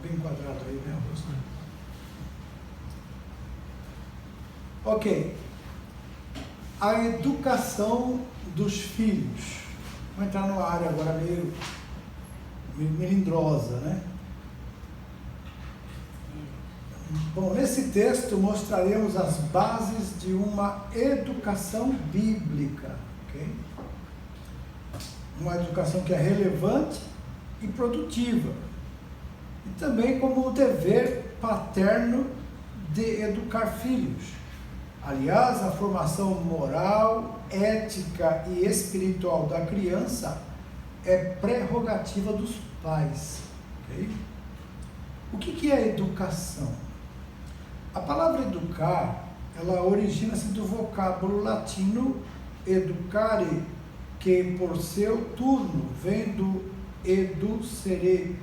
bem quadrado aí, né, Augusto? Ok. A educação dos filhos. Vou entrar numa área agora meio melindrosa, né? Bom, nesse texto mostraremos as bases de uma educação bíblica, ok? Uma educação que é relevante e produtiva. E também como o dever paterno de educar filhos. Aliás, a formação moral, ética e espiritual da criança é prerrogativa dos pais. Okay? O que é educação? A palavra educar, ela origina-se do vocábulo latino educare, que por seu turno vem do educere,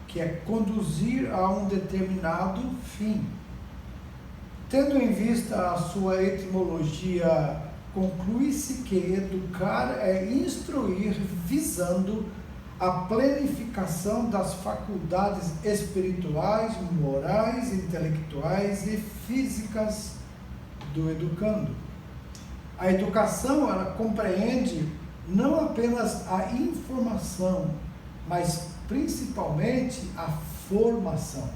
que é conduzir a um determinado fim. Tendo em vista a sua etimologia, conclui-se que educar é instruir visando a plenificação das faculdades espirituais, morais, intelectuais e físicas do educando. A educação, ela compreende não apenas a informação, mas principalmente a formação.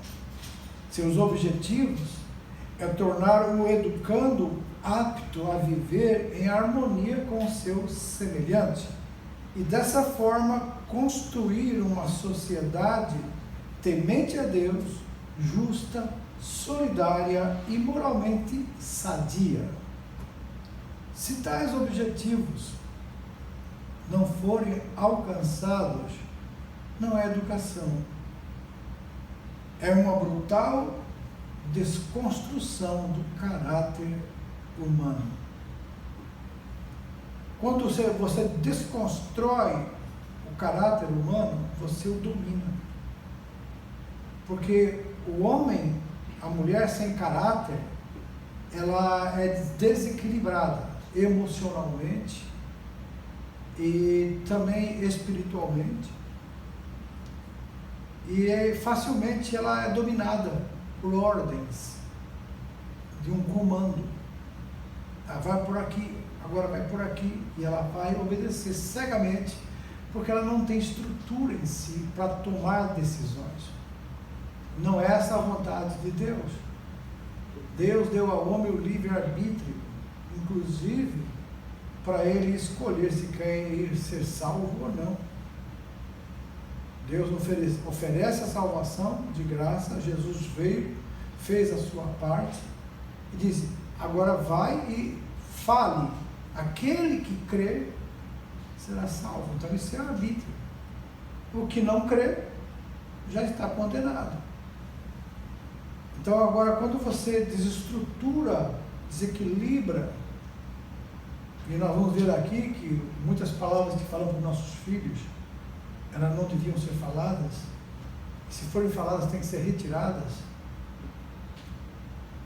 Seus objetivos é tornar o educando apto a viver em harmonia com o seu semelhante e dessa forma construir uma sociedade temente a Deus, justa, solidária e moralmente sadia. Se tais objetivos não forem alcançados, não é educação. É uma brutal desconstrução do caráter humano. Quando você desconstrói o caráter humano, você o domina. Porque o homem, a mulher sem caráter, ela é desequilibrada emocionalmente e também espiritualmente. E facilmente ela é dominada por ordens de um comando. Ela vai por aqui, agora vai por aqui, e ela vai obedecer cegamente, porque ela não tem estrutura em si para tomar decisões. Não é essa a vontade de Deus. Deus deu ao homem o livre-arbítrio, inclusive para ele escolher se quer ser salvo ou não. Deus oferece a salvação de graça. Jesus veio, fez a sua parte e disse: agora vai e fale, aquele que crê será salvo. Então isso é arbítrio. O que não crê já está condenado. Então agora, quando você desestrutura, desequilibra, e nós vamos ver aqui que muitas palavras que falam para os nossos filhos, elas não deviam ser faladas. Se forem faladas, têm que ser retiradas,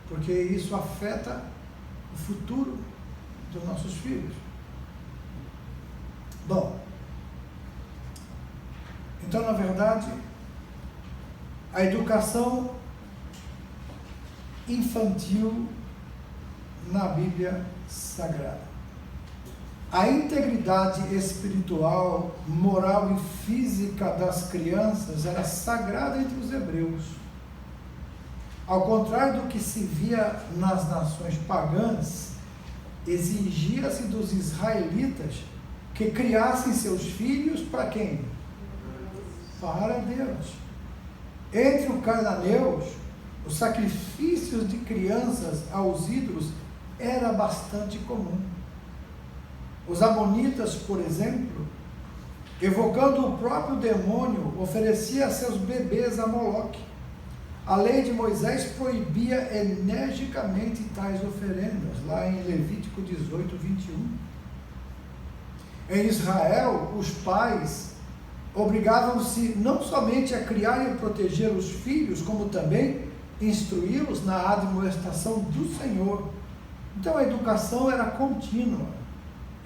porque isso afeta o futuro dos nossos filhos. Bom, então, na verdade, a educação infantil na Bíblia Sagrada, a integridade espiritual, moral e física das crianças era sagrada entre os hebreus. Ao contrário do que se via nas nações pagãs, exigia-se dos israelitas que criassem seus filhos para quem? Para Deus. Entre os cananeus, os sacrifícios de crianças aos ídolos era bastante comum. Os amonitas, por exemplo, evocando o próprio demônio, oferecia seus bebês a Moloque. A lei de Moisés proibia energicamente tais oferendas, lá em Levítico 18, 21. Em Israel, os pais obrigavam-se não somente a criar e proteger os filhos, como também instruí-los na admoestação do Senhor. Então a educação era contínua.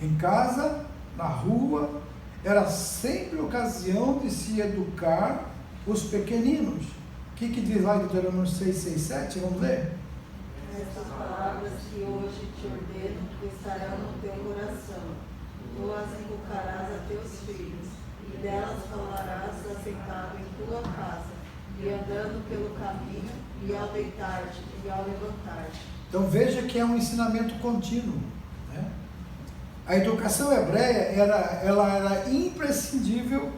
Em casa, na rua, era sempre ocasião de se educar os pequeninos. que diz lá em Deuteronômio 6, 6, 7? Vamos ler? Estas palavras que hoje te ordeno estarão no teu coração. Tu as inculcarás a teus filhos, e delas falarás assentado em tua casa, e andando pelo caminho, e ao deitar-te, e ao levantar-te. Então veja que é um ensinamento contínuo, né? A educação hebreia ela era imprescindível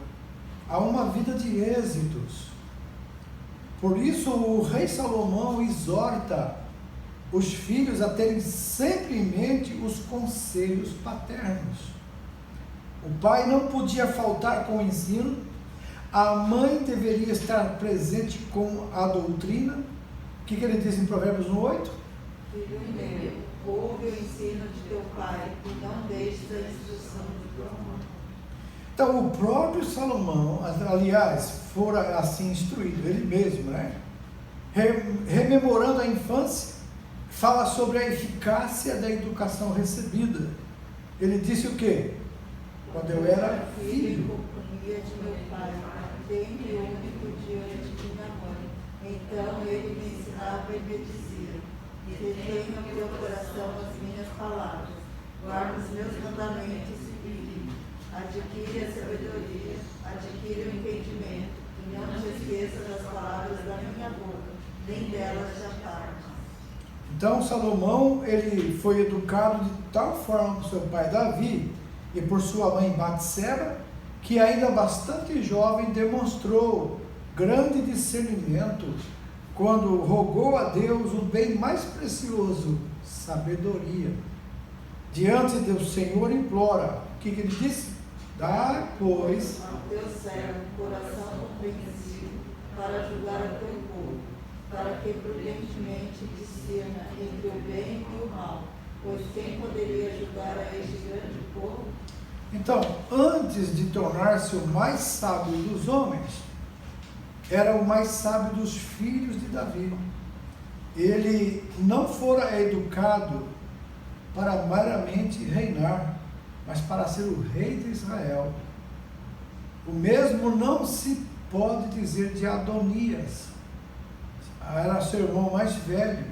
a uma vida de êxitos. Por isso o rei Salomão exorta os filhos a terem sempre em mente os conselhos paternos. O pai não podia faltar com o ensino, a mãe deveria estar presente com a doutrina. O que ele diz em Provérbios 1:8? Filho meu, ouve o ensino de teu pai, e não deixes a instrução de tua mãe. Então, o próprio Salomão, aliás, fora assim instruído, ele mesmo, né? Rememorando a infância, fala sobre a eficácia da educação recebida. Ele disse o quê? Quando eu era filho. Companhia de meu pai, sempre único diante de minha mãe. Então ele me ensinava e me dizia: retém no teu coração as minhas palavras, guarda os meus mandamentos e vive. Adquire a sabedoria, adquire o entendimento, e não te esqueça das palavras da minha boca, nem delas te apartes. Então Salomão, ele foi educado de tal forma por seu pai Davi e por sua mãe Batseba, que ainda bastante jovem demonstrou grande discernimento quando rogou a Deus o bem mais precioso, sabedoria. Diante do Senhor implora, o que ele disse? Dá, pois, ao teu servo coração compreensivo para julgar o teu povo, para que prudentemente discerna entre o bem e o mal, pois quem poderia julgar a este grande povo? Então, antes de tornar-se o mais sábio dos homens, era o mais sábio dos filhos de Davi. Ele não fora educado para meramente reinar, mas para ser o rei de Israel. O mesmo não se pode dizer de Adonias. Era seu irmão mais velho,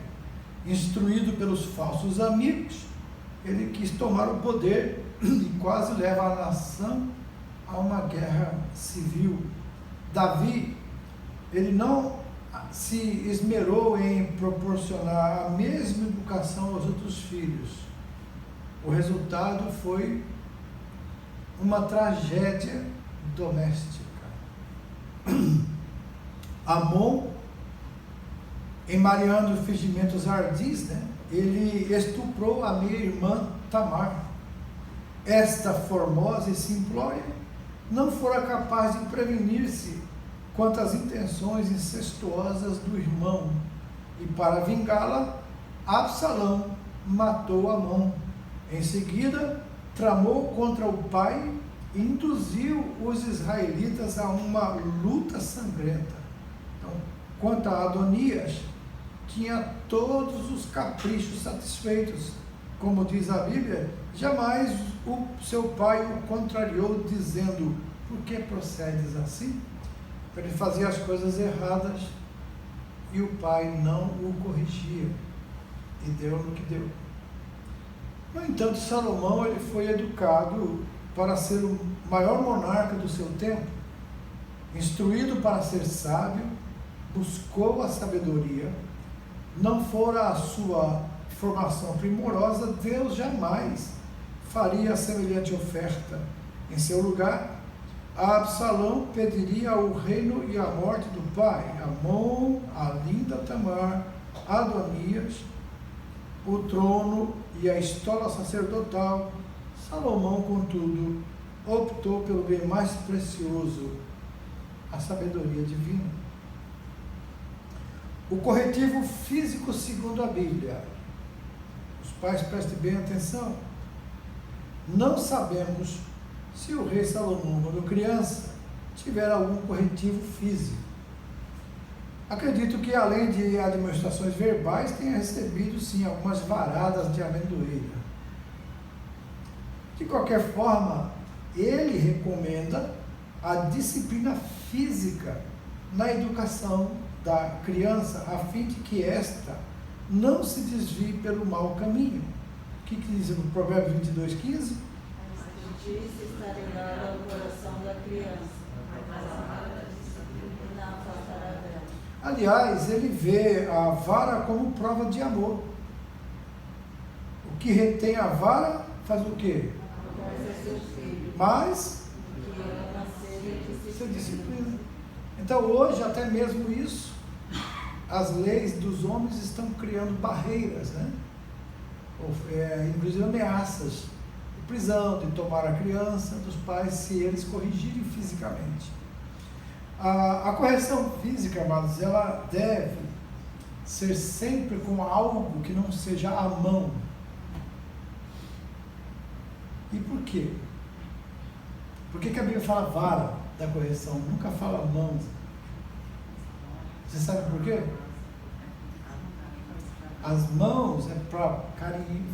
instruído pelos falsos amigos. Ele quis tomar o poder e quase leva a nação a uma guerra civil. Davi, ele não se esmerou em proporcionar a mesma educação aos outros filhos. O resultado foi uma tragédia doméstica. Amon, emariando fingimentos ardis, né? Ele estuprou a minha irmã Tamar. Esta formosa e simplória não fora capaz de prevenir-se quanto às intenções incestuosas do irmão, e para vingá-la, Absalão matou Amon. Em seguida, tramou contra o pai e induziu os israelitas a uma luta sangrenta. Então, quanto a Adonias, tinha todos os caprichos satisfeitos. Como diz a Bíblia, jamais o seu pai o contrariou, dizendo: por que procedes assim? Ele fazia as coisas erradas e o pai não o corrigia, e deu no que deu. No entanto, Salomão, ele foi educado para ser o maior monarca do seu tempo, instruído para ser sábio, buscou a sabedoria. Não fora a sua formação primorosa, Deus jamais faria semelhante oferta. Em seu lugar, Absalão pediria o reino e a morte do pai, Amon, a linda Tamar, Adonias, o trono e a estola sacerdotal. Salomão, contudo, optou pelo bem mais precioso, a sabedoria divina. O corretivo físico segundo a Bíblia. Os pais, prestem bem atenção. Não sabemos se o rei Salomão, quando criança, tiver algum corretivo físico. Acredito que, além de admoestações verbais, tenha recebido, sim, algumas varadas de amendoeira. De qualquer forma, ele recomenda a disciplina física na educação da criança, a fim de que esta não se desvie pelo mau caminho. O que diz no Provérbios 22:15? A justiça está ligada ao coração da criança, e não afastará dela. Aliás, ele vê a vara como prova de amor. O que retém a vara faz o quê? Mas você disciplina. Então hoje até mesmo isso, as leis dos homens estão criando barreiras, né? Inclusive ameaças de prisão, de tomar a criança dos pais se eles corrigirem fisicamente. A correção física, amados, ela deve ser sempre com algo que não seja a mão. E por quê? Por que a Bíblia fala vara da correção? Nunca fala mão. Você sabe por quê? As mãos é para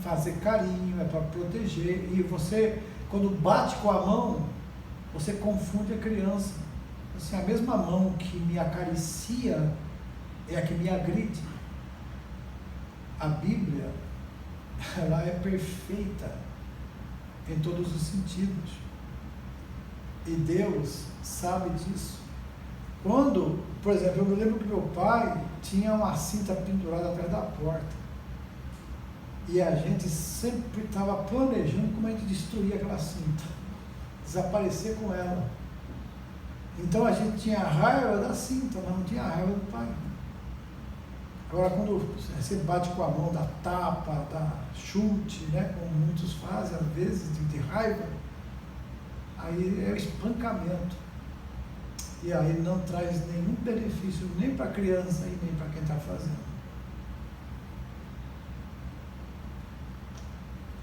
fazer carinho, é para proteger. E você, quando bate com a mão, você confunde a criança. Assim, a mesma mão que me acaricia é a que me agride. A Bíblia, ela é perfeita em todos os sentidos. E Deus sabe disso. Quando, por exemplo, eu me lembro que meu pai tinha uma cinta pendurada atrás da porta. E a gente sempre estava planejando como a gente destruía aquela cinta. Desaparecer com ela. Então a gente tinha raiva da cinta, mas não tinha raiva do pai. Agora quando você bate com a mão, dá tapa, dá chute, né, como muitos fazem às vezes, de raiva, aí é o espancamento. E aí não traz nenhum benefício nem para a criança e nem para quem está fazendo.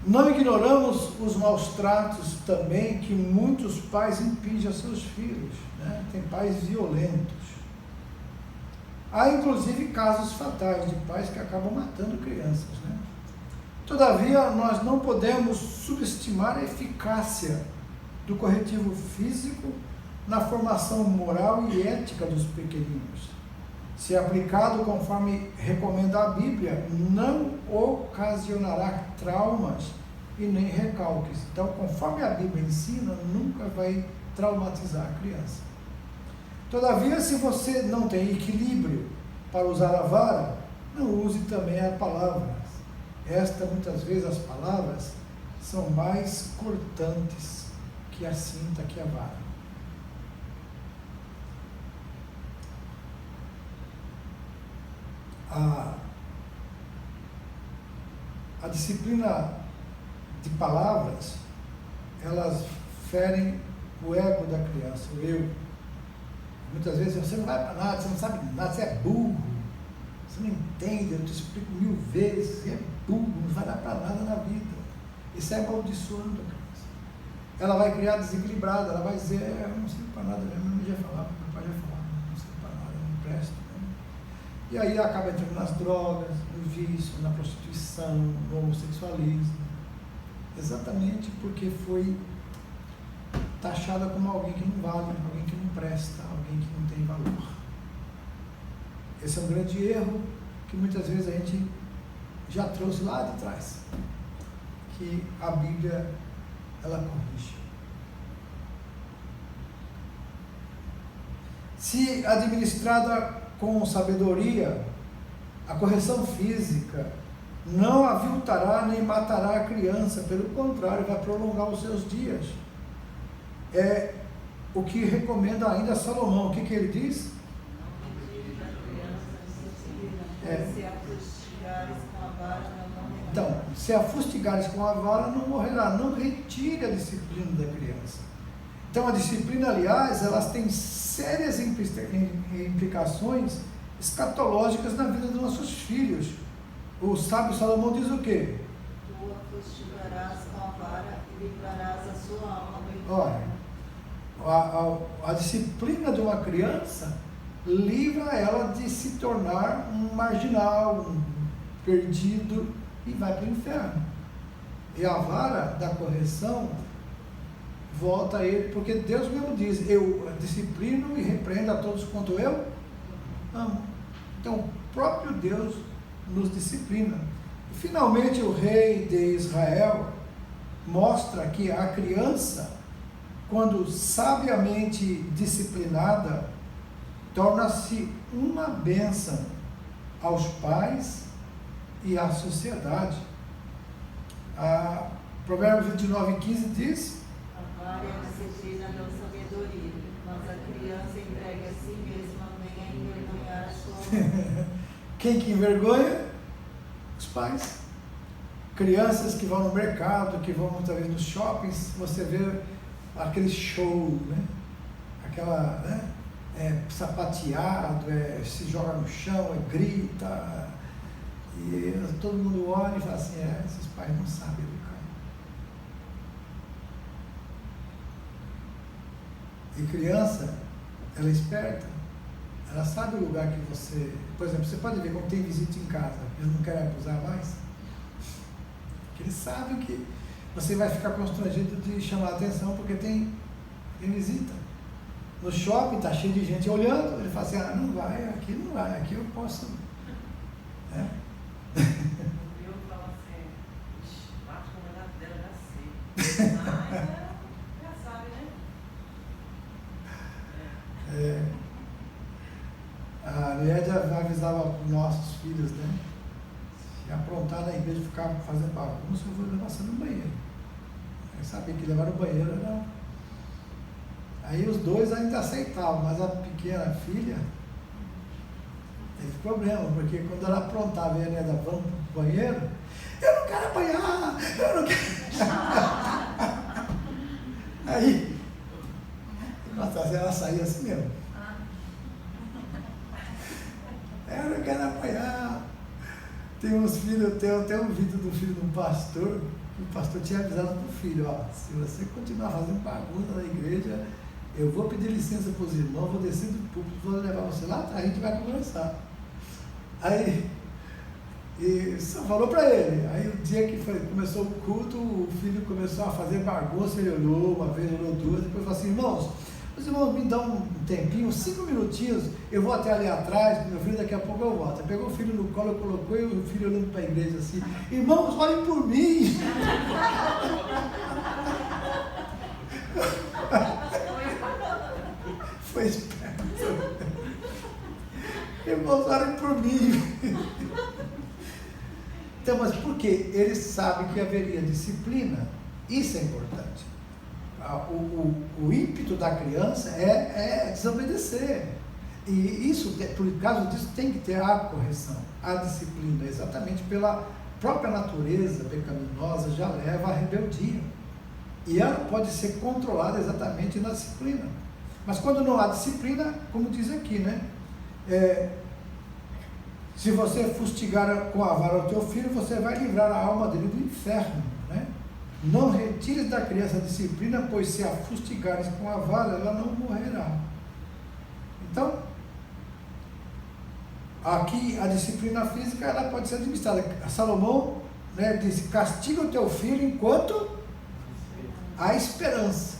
Não ignoramos os maus tratos também que muitos pais impingem a seus filhos, né? Tem pais violentos. Há inclusive casos fatais de pais que acabam matando crianças, né? Todavia, nós não podemos subestimar a eficácia do corretivo físico na formação moral e ética dos pequeninos. Se aplicado conforme recomenda a Bíblia, não ocasionará traumas e nem recalques. Então, conforme a Bíblia ensina, nunca vai traumatizar a criança. Todavia, se você não tem equilíbrio para usar a vara, não use também a palavra. Muitas vezes as palavras são mais cortantes que a cinta, que a vara. A disciplina de palavras, elas ferem o ego da criança, o eu. Muitas vezes você não vai para nada, você não sabe nada, você é burro, você não entende, eu te explico 1000 vezes, você é burro, não vai dar para nada na vida. Isso é amaldiçoando a criança. Ela vai criar desequilibrada, ela vai dizer, eu não sirvo para nada, minha mãe já falava, meu pai já falava, não sirvo para nada, eu não presto. E aí acaba entrando nas drogas, no vício, na prostituição, no homossexualismo. Exatamente porque foi taxada como alguém que não vale, alguém que não presta, alguém que não tem valor. Esse é um grande erro que muitas vezes a gente já trouxe lá de trás, que a Bíblia, ela corrige. Se administrada com sabedoria, a correção física não aviltará nem matará a criança, pelo contrário, vai prolongar os seus dias. É o que recomenda ainda Salomão. O que ele diz? Então, se a fustigares com a vara, não morrerá. Não retire a disciplina da criança. Então, a disciplina, aliás, elas têm sérias implicações escatológicas na vida dos nossos filhos. O sábio Salomão diz o quê? Tu a fustigarás com a vara e livrarás a sua alma do inferno. Olha, a disciplina de uma criança livra ela de se tornar um marginal, um perdido, e vai para o inferno. E a vara da correção volta a ele, porque Deus mesmo diz, eu disciplino e repreendo a todos quanto eu amo. Então, o próprio Deus nos disciplina. E, finalmente, o rei de Israel mostra que a criança, quando sabiamente disciplinada, torna-se uma bênção aos pais e à sociedade. Provérbios 29:15 diz: a vara e a disciplina dão sabedoria, mas a criança entregue a si mesma vem a envergonhar a sua mãe. Quem que envergonha? Os pais. Crianças que vão no mercado, que vão muitas vezes nos shoppings, você vê aquele show, né? Aquela, né? Sapateado, se joga no chão, grita, e todo mundo olha e fala assim, esses pais não sabem educar. E criança, ela é esperta, ela sabe o lugar que você... Por exemplo, você pode ver quando tem visita em casa, eles não querem abusar mais, porque eles sabem que você vai ficar constrangido de chamar a atenção porque tem visita. No shopping está cheio de gente olhando, ele fala assim, não vai, aqui eu posso. Eu falo assim, bate com o mandato dela, já sei. Mas já sabe, né? A Lédia avisava para os nossos filhos, né? Se aprontar na igreja e ficar fazendo bagunça, eu vou levar você no banheiro. Eu sabia que levar no banheiro era... Aí os dois ainda aceitavam, mas a pequena filha teve problema, porque quando ela aprontava e a Neda, vamos para o banheiro, eu não quero apanhar, eu não quero. Aí, ela saía assim mesmo. Eu não quero apanhar. Tem uns filhos, tem até um vídeo do filho de um pastor, que o pastor tinha avisado para o filho, se você continuar fazendo bagunça na igreja, eu vou pedir licença para os irmãos, vou descer do púlpito, vou levar você lá atrás, a gente vai conversar. Aí, e só falou para ele. Aí o dia que começou o culto, o filho começou a fazer bagunça, ele olhou uma vez, olhou duas, depois falou assim, irmãos, os irmãos me dão um tempinho, 5 minutinhos, eu vou até ali atrás com meu filho, daqui a pouco eu volto. Aí pegou o filho no colo, colocou e o filho olhando para a igreja assim, irmãos, olhem por mim. Foi esperto. Irmãos, olhem por mim. Então, mas por quê? Eles sabem que haveria disciplina. Isso é importante. O ímpeto da criança é desobedecer. E isso, por causa disso, tem que ter a correção, a disciplina, exatamente pela própria natureza pecaminosa, já leva à rebeldia. E ela pode ser controlada exatamente na disciplina. Mas quando não há disciplina, como diz aqui, né? Se você fustigar com a vara o teu filho, você vai livrar a alma dele do inferno, né? Não retires da criança a disciplina, pois se a fustigares com a vara, ela não morrerá. Então, aqui a disciplina física, ela pode ser administrada. Salomão, né, disse, castiga o teu filho enquanto há esperança,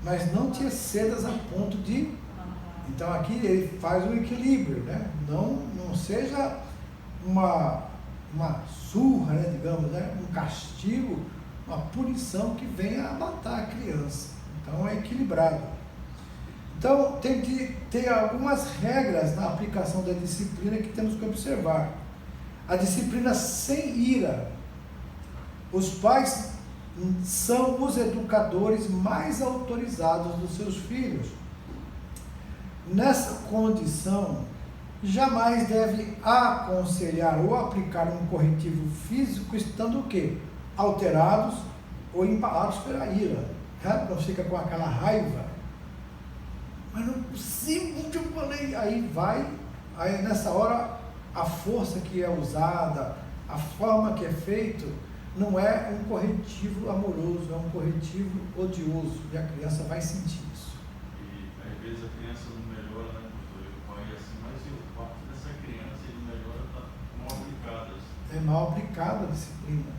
mas não te excedas a ponto de... Então aqui ele faz um equilíbrio, né? Não seja uma surra, né, digamos, né? Um castigo, uma punição que venha a matar a criança. Então é equilibrado. Então tem que ter algumas regras na aplicação da disciplina que temos que observar. A disciplina sem ira. Os pais são os educadores mais autorizados dos seus filhos. Nessa condição, jamais deve aconselhar ou aplicar um corretivo físico estando o quê? Alterados ou embalados pela ira. Não fica com aquela raiva. Mas não é possível que eu falei. Aí nessa hora, a força que é usada, a forma que é feito, não é um corretivo amoroso, é um corretivo odioso. E a criança vai sentir isso. E às vezes a criança não melhora, né, pastor? Eu falei assim, mas o fato dessa criança, ele melhora, está mal aplicada. É mal aplicada a disciplina.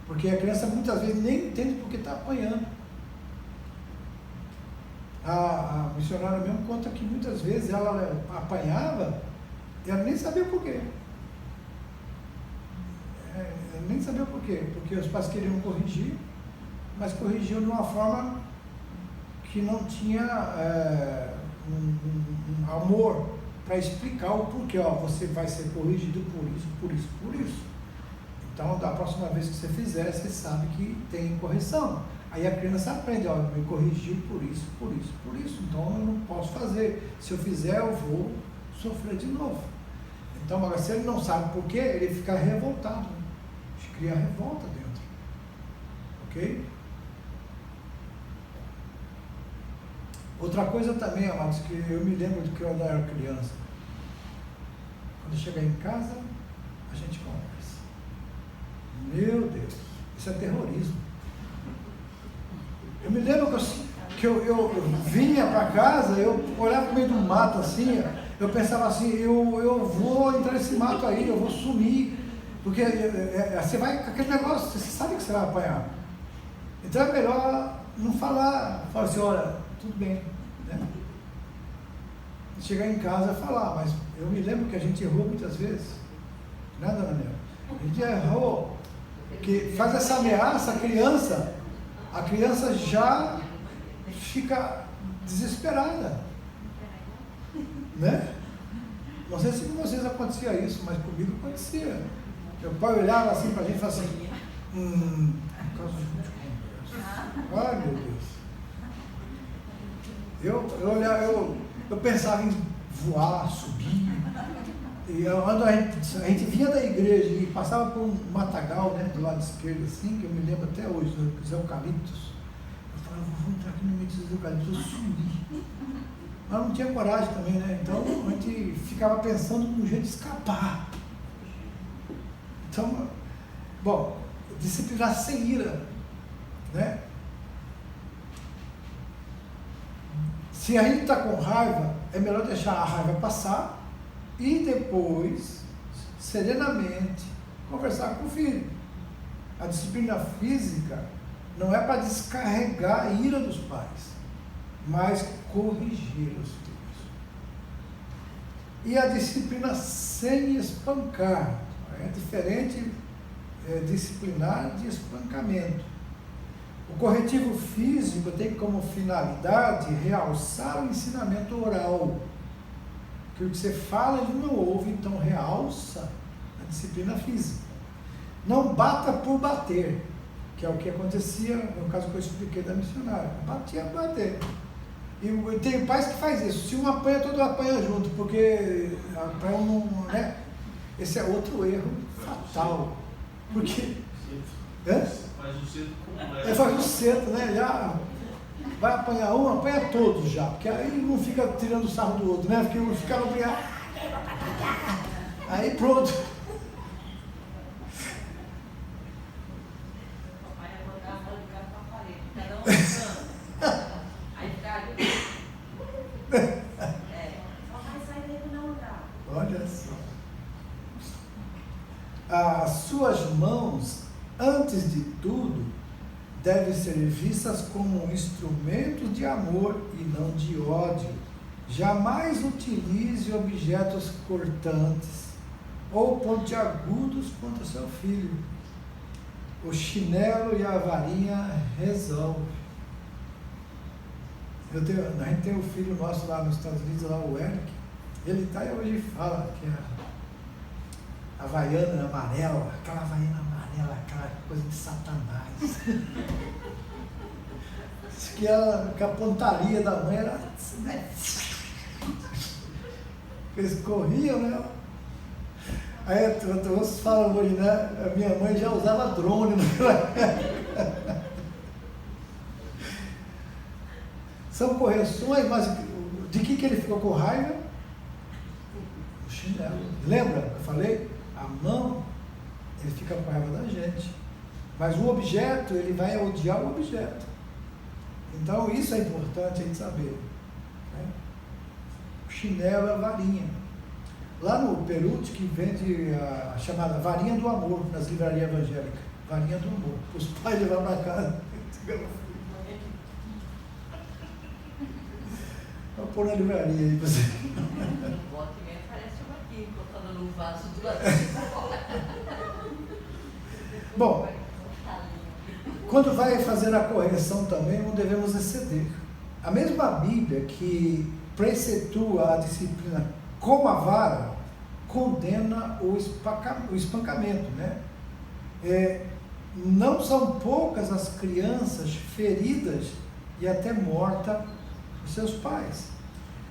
Porque a criança muitas vezes nem entende porque está apanhando. A missionária mesmo conta que muitas vezes ela apanhava e ela nem sabia por quê. Ela nem sabia por quê, porque os pais queriam corrigir, mas corrigiam de uma forma que não tinha um amor para explicar o porquê. Ó, você vai ser corrigido por isso, por isso, por isso. Então, da próxima vez que você fizer, você sabe que tem correção. Aí a criança aprende, ó, me corrigiu por isso, por isso, por isso. Então, eu não posso fazer. Se eu fizer, eu vou sofrer de novo. Então, agora, se ele não sabe por quê, ele fica revoltado. Cria revolta dentro. Ok? Outra coisa também, amados, que eu me lembro de que eu ainda era criança. Quando chegar em casa, a gente conversa. Meu Deus, isso é terrorismo. Eu me lembro que eu vinha para casa, eu olhava no meio do mato assim, eu pensava assim, eu vou entrar nesse mato aí, eu vou sumir, porque você vai com aquele negócio, você sabe que você vai apanhar. Então é melhor não falar assim, olha, tudo bem, né? Chegar em casa e falar, mas eu me lembro que a gente errou muitas vezes, né, dona Nela? A gente errou, que faz essa ameaça, a criança já fica desesperada, né? Não sei se com vocês acontecia isso, mas comigo acontecia. Meu pai olhava assim pra gente e falava assim, ai meu Deus. Eu pensava em voar, subir. E quando a gente vinha da igreja e passava por um matagal, né, do lado esquerdo, assim, que eu me lembro até hoje, dos eucaliptos. Eu falava, vou entrar aqui no meio dos eucaliptos, eu sumi. Mas não tinha coragem também, né? Então a gente ficava pensando num jeito de escapar. Então, bom, disciplinar sem ira, né? Se a gente está com raiva, é melhor deixar a raiva passar e depois, serenamente, conversar com o filho. A disciplina física não é para descarregar a ira dos pais, mas corrigir os filhos. E a disciplina sem espancar. É diferente disciplinar de espancamento. O corretivo físico tem como finalidade realçar o ensinamento oral. Que o que você fala ele não ouve, então realça a disciplina física. Não bata por bater, que é o que acontecia no caso que eu expliquei da missionária. Batia por bater. E tem pais que faz isso. Se um apanha, todo apanha junto, porque para um, né? Esse é outro erro fatal. Porque faz o cedo completo. Faz o cedo, né? Já vai apanhar um, apanha todos já. Porque aí não fica tirando o sarro do outro, né? Porque um fica obrigado. Aí pronto. Papai ia botar a mão ligada para a parede, cada um ficando. Aí fica. Só vai sair daí quando não andar. Olha só. As suas mãos, antes de tudo, devem ser vistas como instrumentos de amor e não de ódio. Jamais utilize objetos cortantes ou pontiagudos contra seu filho. O chinelo e a varinha resolvem. A gente tem um filho nosso lá nos Estados Unidos, lá o Eric. Ele está e hoje fala que a havaiana amarela, aquela havaiana amarela, aquela coisa de Satanás. Diz que a pontaria da mãe era. Eles corriam, né? Aí todos falam hoje, né? A minha mãe já usava drone naquela época. São correções, mas de que ele ficou com raiva? O chinelo. Lembra que eu falei? A mão, ele fica com raiva da gente. Mas o objeto, ele vai odiar o objeto. Então, isso é importante a gente saber. Né? O chinelo é a varinha. Lá no Perucci, que vende a chamada varinha do amor, nas livrarias evangélicas. Varinha do amor. Os pais levaram para casa. pôr na livraria aí pra você. Volta e meia aparece uma aqui, botando no vaso do lado. Bom, quando vai fazer a correção também, não devemos exceder. A mesma Bíblia que precetua a disciplina com a vara, condena o espancamento, né? Não são poucas as crianças feridas e até mortas por seus pais.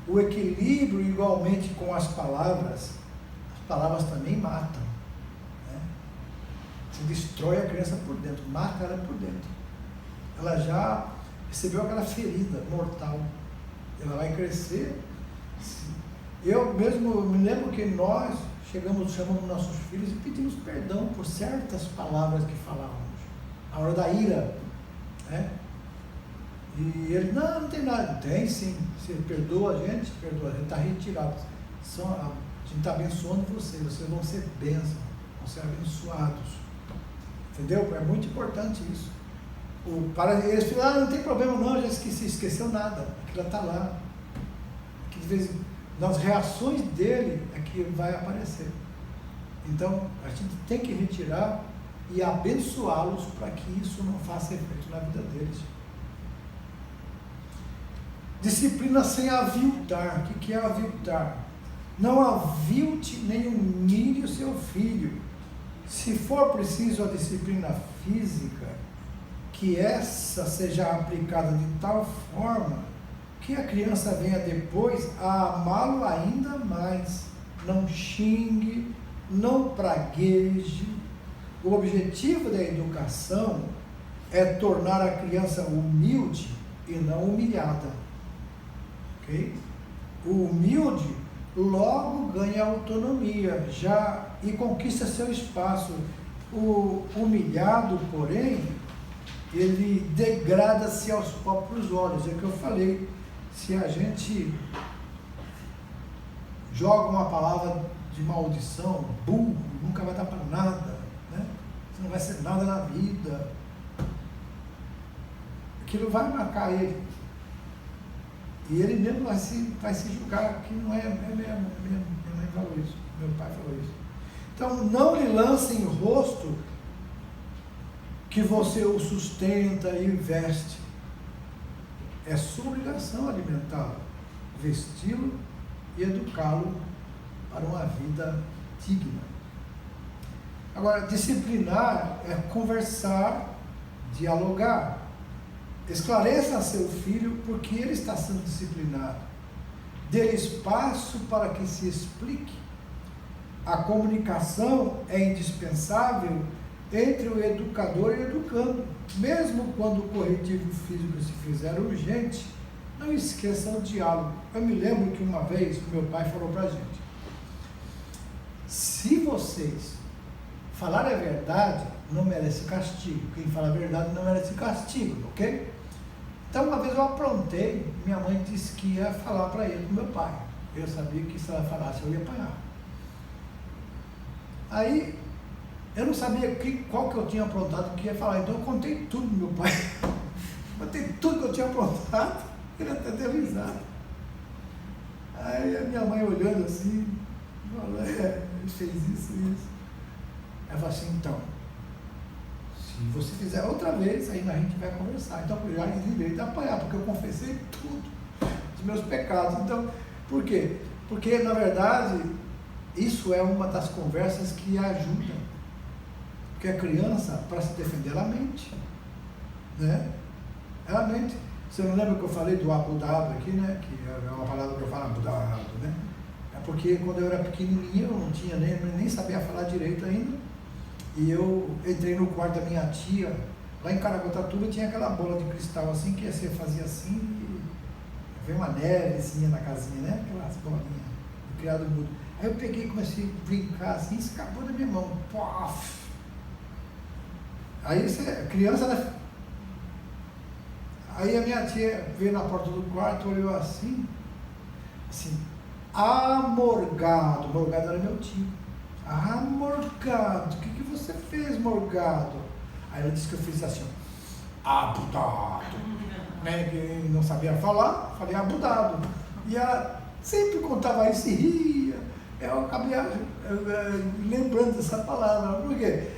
O equilíbrio igualmente com as palavras também matam, né? Você destrói a criança por dentro, mata ela por dentro. Ela já recebeu aquela ferida mortal, ela vai crescer. Eu mesmo me lembro que nós chamamos nossos filhos e pedimos perdão por certas palavras que falávamos, a hora da ira, né? E ele, não tem nada. Tem sim, você perdoa a gente está retirado. A gente está abençoando vocês vão ser bênçãos, vão ser abençoados, entendeu? É muito importante isso. Eles falam, não tem problema não, já esqueceu nada, aquilo está lá, que de vez nas reações dele é que vai aparecer. Então a gente tem que retirar e abençoá-los para que isso não faça efeito na vida deles. Disciplina sem aviltar. O que é aviltar? Não avilte nem humilhe o seu filho. Se for preciso a disciplina física, que essa seja aplicada de tal forma que a criança venha depois a amá-lo ainda mais. Não xingue, não pragueje. O objetivo da educação é tornar a criança humilde e não humilhada. Okay? O humilde logo ganha autonomia e conquista seu espaço. O humilhado, porém, ele degrada-se aos próprios olhos. É o que eu falei. Se a gente joga uma palavra de maldição, burro, nunca vai dar para nada, né? Você não vai ser nada na vida, aquilo vai marcar ele. E ele mesmo vai se julgar que não é mesmo. Minha mãe falou isso, meu pai falou isso. Então, não lhe lance em rosto que você o sustenta e veste. É sua obrigação alimentá-lo, vesti-lo e educá-lo para uma vida digna. Agora, disciplinar é conversar, dialogar. Esclareça a seu filho por que ele está sendo disciplinado. Dê espaço para que se explique. A comunicação é indispensável entre o educador e o educando. Mesmo quando o corretivo físico se fizer urgente, não esqueça o diálogo. Eu me lembro que uma vez meu pai falou para a gente: se vocês falarem a verdade, não merece castigo. Quem fala a verdade não merece castigo, ok? Então, uma vez eu aprontei, minha mãe disse que ia falar para ele, com meu pai. Eu sabia que se ela falasse, eu ia apanhar. Aí, eu não sabia qual que eu tinha aprontado que ia falar, então eu contei tudo pro meu pai. Contei tudo que eu tinha aprontado, ele até deu risada. Aí a minha mãe olhando assim, falou, ele fez isso. Ela falou assim, então, se você fizer outra vez, aí a gente vai conversar. Então, eu já livrei de apanhar, porque eu confessei tudo dos meus pecados. Então, por quê? Porque, na verdade, isso é uma das conversas que ajuda. Porque a criança, para se defender, ela mente. Né? Ela mente. Você não lembra que eu falei do abudado aqui, né? Que é uma palavra que eu falo, abudado, né? É porque quando eu era pequenininho, eu não tinha nem sabia falar direito ainda. E eu entrei no quarto da minha tia, lá em Caraguatatuba tinha aquela bola de cristal assim, que você fazia assim e veio uma nevezinha na casinha, né? Aquelas bolinhas do criado mudo. Aí eu peguei e comecei a brincar assim, escapou da minha mão. Pof! Aí você, criança, né? Aí a minha tia veio na porta do quarto, olhou assim, Morgado. Morgado era meu tio. Morgado, o que você fez, Morgado? Aí ela disse que eu fiz assim, abudado. Né? Que não sabia falar, falei abudado. E ela sempre contava isso e ria. Eu acabei lembrando dessa palavra. Por quê?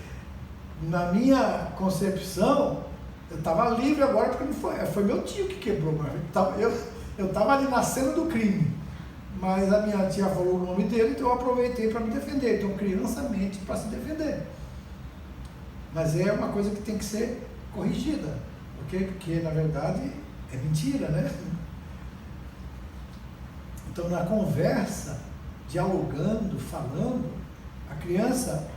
Na minha concepção, eu estava livre agora porque não foi meu tio que quebrou. Mas eu estava ali na cena do crime. Mas a minha tia falou o nome dele, então eu aproveitei para me defender. Então, criança mente para se defender. Mas é uma coisa que tem que ser corrigida. Okay? Porque, na verdade, é mentira, né? Então, na conversa, dialogando, falando, a criança,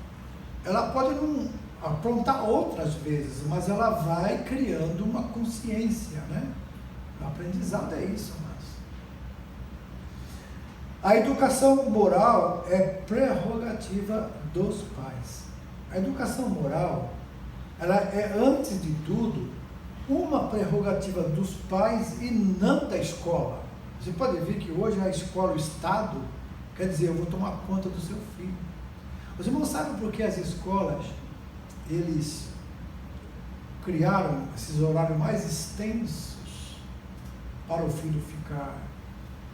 ela pode não aprontar outras vezes, mas ela vai criando uma consciência, né? O aprendizado é isso, mas a educação moral é prerrogativa dos pais. A educação moral, ela é, antes de tudo, uma prerrogativa dos pais e não da escola. Você pode ver que hoje a escola, o Estado, quer dizer, eu vou tomar conta do seu filho. Os irmãos sabem por que as escolas, eles criaram esses horários mais extensos para o filho ficar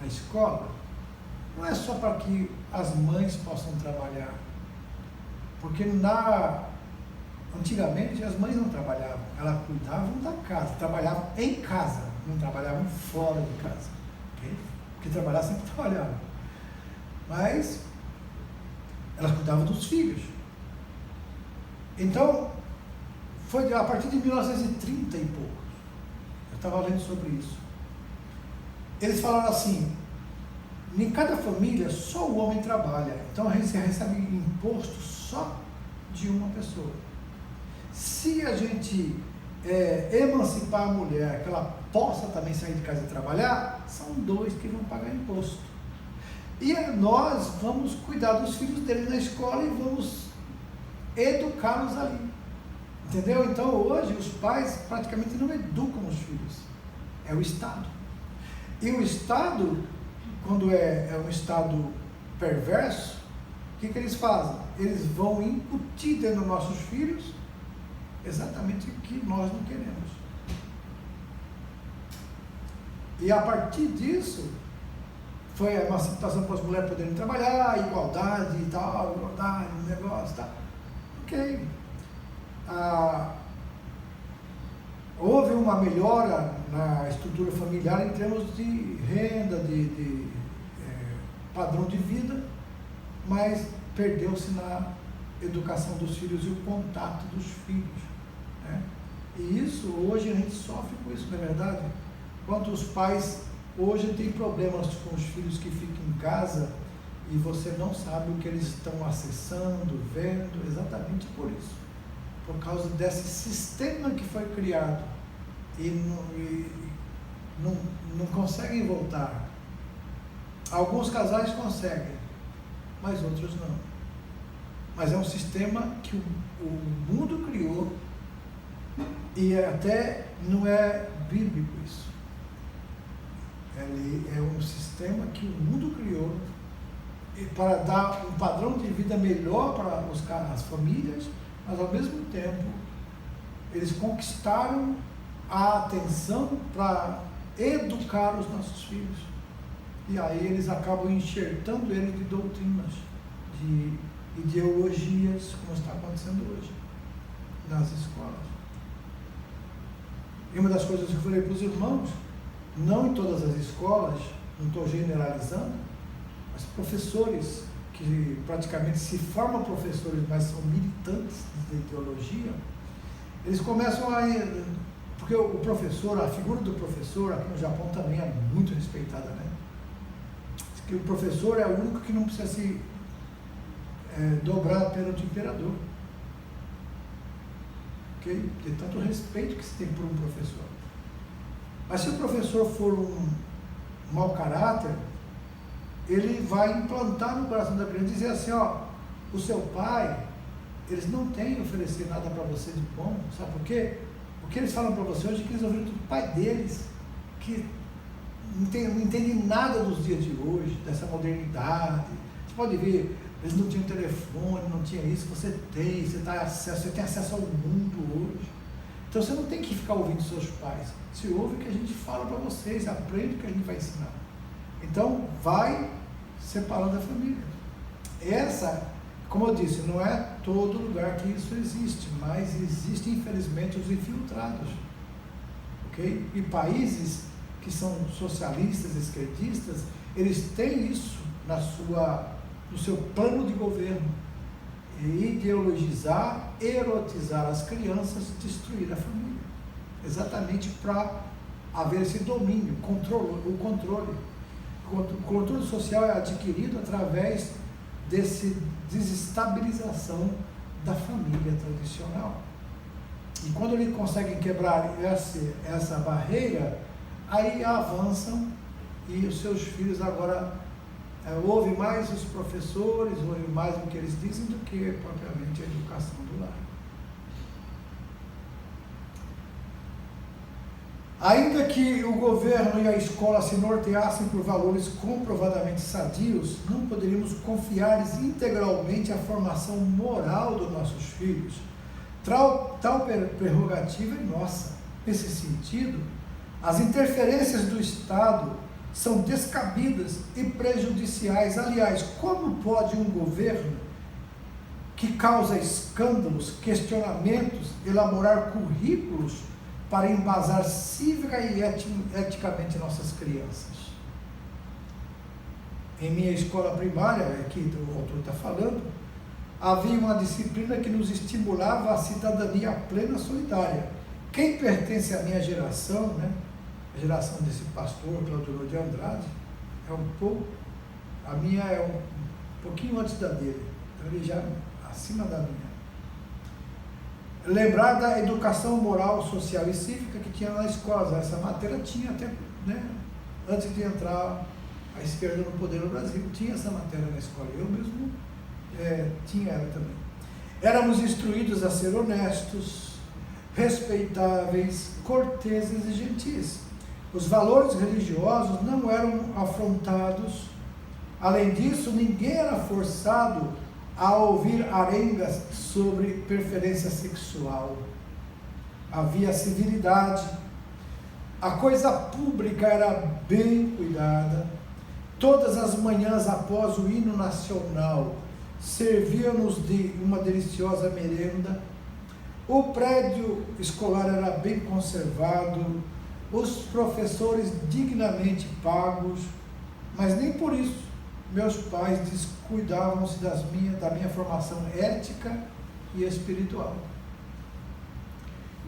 na escola? Não é só para que as mães possam trabalhar, porque antigamente as mães não trabalhavam, elas cuidavam da casa, trabalhavam em casa, não trabalhavam fora de casa, okay? Porque trabalhar sempre trabalhavam, mas elas cuidavam dos filhos. Então, foi a partir de 1930 e pouco, eu estava lendo sobre isso, eles falaram assim: em cada família, só o homem trabalha. Então, a gente recebe imposto só de uma pessoa. Se a gente emancipar a mulher, que ela possa também sair de casa e trabalhar, são dois que vão pagar imposto. E nós vamos cuidar dos filhos deles na escola e vamos educá-los ali. Entendeu? Então, hoje, os pais praticamente não educam os filhos. É o Estado. E o Estado, quando é um Estado perverso, o que eles fazem? Eles vão incutir dentro dos nossos filhos exatamente o que nós não queremos. E a partir disso, foi a emancipação para as mulheres poderem trabalhar, igualdade e tal, igualdade, negócio e tal. Ok. Houve uma melhora na estrutura familiar em termos de renda, de padrão de vida, mas perdeu-se na educação dos filhos e o contato dos filhos, né? E isso, hoje a gente sofre com isso, não é verdade? Quantos pais hoje têm problemas com os filhos que ficam em casa e você não sabe o que eles estão acessando, vendo, exatamente por isso. Por causa desse sistema que foi criado e não conseguem voltar. Alguns casais conseguem, mas outros não. Mas é um sistema que o mundo criou e até não é bíblico isso. Ele é um sistema que o mundo criou para dar um padrão de vida melhor para as famílias, mas ao mesmo tempo eles conquistaram a atenção para educar os nossos filhos. E aí eles acabam enxertando eles de doutrinas, de ideologias, como está acontecendo hoje nas escolas. E uma das coisas que eu falei para os irmãos, não em todas as escolas, não estou generalizando, mas professores que praticamente se formam professores, mas são militantes de ideologia, eles começam porque o professor, a figura do professor aqui no Japão também é muito respeitada, né? Diz que o professor é o único que não precisa se dobrar perante o imperador, ok? De tanto respeito que se tem por um professor. Mas se o professor for um mau caráter, ele vai implantar no coração da criança e dizer assim, ó, o seu pai, eles não têm a oferecer nada para você de bom, sabe por quê? O que eles falam para você hoje é que eles ouviram do pai deles, que não entendem nada dos dias de hoje, dessa modernidade. Você pode ver, eles não tinham telefone, não tinha isso, você tem, você tem acesso ao mundo hoje. Então você não tem que ficar ouvindo seus pais, você ouve o que a gente fala para vocês, aprende o que a gente vai ensinar. Então, vai separando a família. Essa, como eu disse, não é todo lugar que isso existe, mas existe, infelizmente, os infiltrados. Ok? E países que são socialistas, esquerdistas, eles têm isso no seu plano de governo. Ideologizar, erotizar as crianças, destruir a família. Exatamente para haver esse domínio, o controle. O controle social é adquirido através dessa desestabilização da família tradicional. E quando eles conseguem quebrar essa barreira, aí avançam e os seus filhos agora ouvem mais os professores, ouvem mais o que eles dizem do que propriamente a educação do lar. Ainda que o governo e a escola se norteassem por valores comprovadamente sadios, não poderíamos confiar integralmente a formação moral dos nossos filhos. Tal prerrogativa é nossa. Nesse sentido, as interferências do Estado são descabidas e prejudiciais. Aliás, como pode um governo que causa escândalos, questionamentos, elaborar currículos para embasar cívica e eticamente nossas crianças? Em minha escola primária, aqui o autor está falando, havia uma disciplina que nos estimulava a cidadania plena solidária. Quem pertence à minha geração, né, a geração desse pastor, Claudio de Andrade, a minha é um pouquinho antes da dele, então ele já acima da minha. Lembrar da educação moral, social e cívica que tinha na escola. Essa matéria tinha até, né, antes de entrar a esquerda no poder no Brasil, tinha essa matéria na escola. Eu mesmo tinha ela também. Éramos instruídos a ser honestos, respeitáveis, corteses e gentis. Os valores religiosos não eram afrontados. Além disso, ninguém era forçado a ouvir arengas sobre preferência sexual. Havia civilidade. A coisa pública era bem cuidada. Todas as manhãs após o hino nacional, serviam-nos de uma deliciosa merenda. O prédio escolar era bem conservado, os professores dignamente pagos, mas nem por isso meus pais descuidavam-se da minha formação ética e espiritual.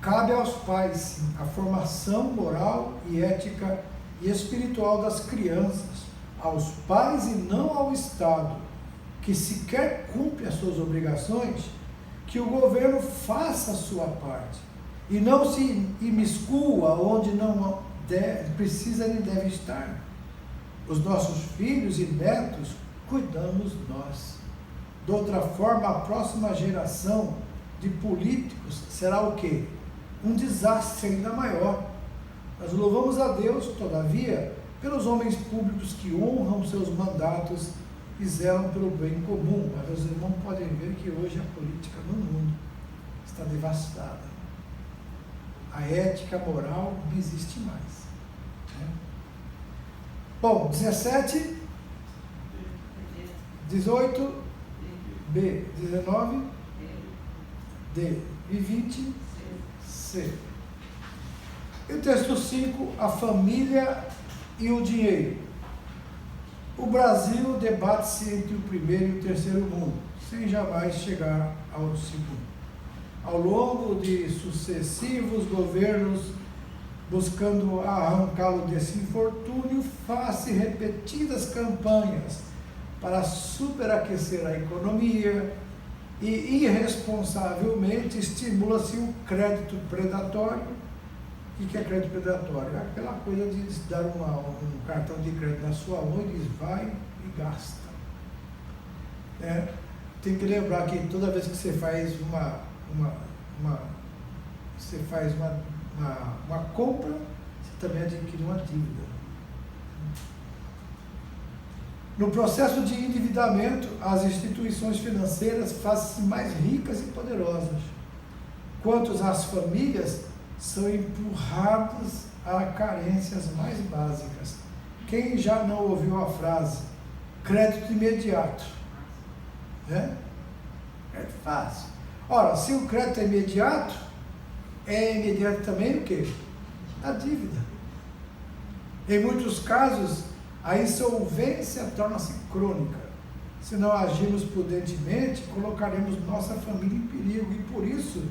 Cabe aos pais, sim, a formação moral e ética e espiritual das crianças, aos pais e não ao Estado, que sequer cumpre as suas obrigações, que o governo faça a sua parte e não se imiscua onde não precisa nem deve estar. Os nossos filhos e netos cuidamos nós. De outra forma, a próxima geração de políticos será o quê? Um desastre ainda maior. Nós louvamos a Deus, todavia, pelos homens públicos que honram seus mandatos e zelam pelo bem comum. Mas os irmãos podem ver que hoje a política no mundo está devastada. A ética moral não existe mais. Né? Bom, 17, 18, B, 19, D, e 20, C. E o texto 5, a família e o dinheiro. O Brasil debate-se entre o primeiro e o terceiro mundo, sem jamais chegar ao segundo. Ao longo de sucessivos governos, buscando arrancá-lo desse infortúnio, faz-se repetidas campanhas para superaquecer a economia e irresponsavelmente estimula-se o crédito predatório. O que é crédito predatório? É aquela coisa de dar um cartão de crédito na sua mão e diz, vai e gasta. Tem que lembrar que toda vez que você faz uma compra, você também adquire uma dívida. No processo de endividamento, as instituições financeiras fazem-se mais ricas e poderosas, quanto as famílias são empurradas a carências mais básicas. Quem já não ouviu a frase crédito imediato? Né? Crédito fácil. Ora, se o crédito é imediato também o quê? A dívida. Em muitos casos, a insolvência torna-se crônica. Se não agirmos prudentemente, colocaremos nossa família em perigo e, por isso,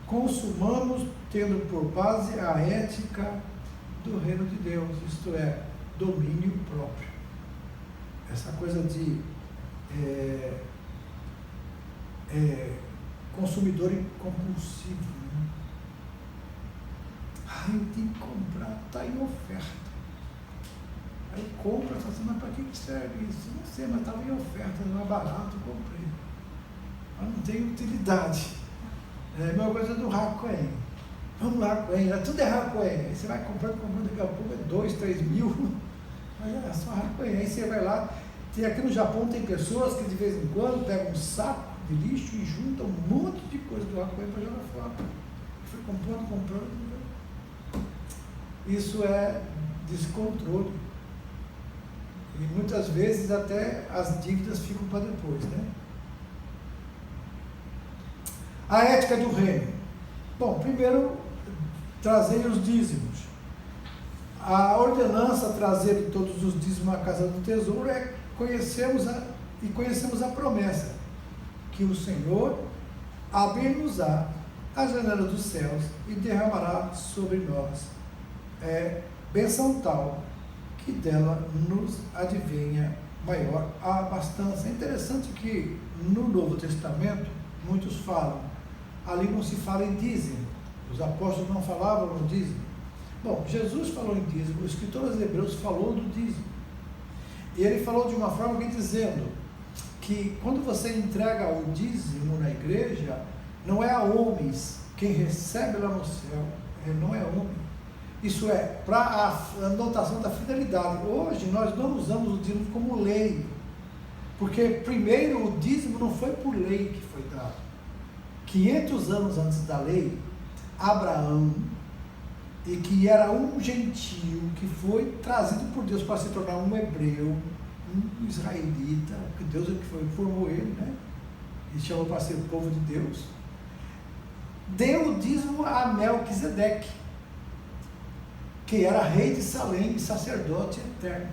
consumamos tendo por base a ética do reino de Deus, isto é, domínio próprio. Essa coisa de consumidor compulsivo. Né? Eu tenho que comprar, está em oferta. Aí compra, fala assim, mas para que serve isso? Não sei, mas estava em oferta, não é barato, comprei. Mas não tem utilidade. É a mesma coisa do Hacoen. Vamos lá, Hacoen, tudo é Hacoen. Aí você vai comprando, daqui a pouco é 2, 3 mil. Mas é só Hacoen. Aí você vai lá, aqui no Japão tem pessoas que de vez em quando pegam um saco de lixo e juntam um monte de coisa do Hacoen para jogar fora. Foi comprando. Isso é descontrole. E muitas vezes até as dívidas ficam para depois, né? A ética do reino. Bom, primeiro, trazer os dízimos. A ordenança trazer todos os dízimos à casa do tesouro é conhecemos a promessa que o Senhor abrir-nos-á a janela dos céus e derramará sobre nós bênção tal que dela nos advenha maior abastança. É interessante que no Novo Testamento muitos falam, ali não se fala em dízimo, os apóstolos não falavam no dízimo. Bom, Jesus falou em dízimo, o escritor aos Hebreus falou do dízimo, e ele falou de uma forma que dizendo que quando você entrega o dízimo na igreja, não é a homens, quem recebe lá no céu não é homem. Isso é, para a anotação da fidelidade. Hoje nós não usamos o dízimo como lei, porque primeiro o dízimo não foi por lei que foi dado. 500 anos antes da lei, Abraão, e que era um gentio que foi trazido por Deus para se tornar um hebreu, um israelita, que Deus é que formou ele, né? E chamou para ser o povo de Deus, deu o dízimo a Melquisedeque, que era rei de Salém e sacerdote eterno.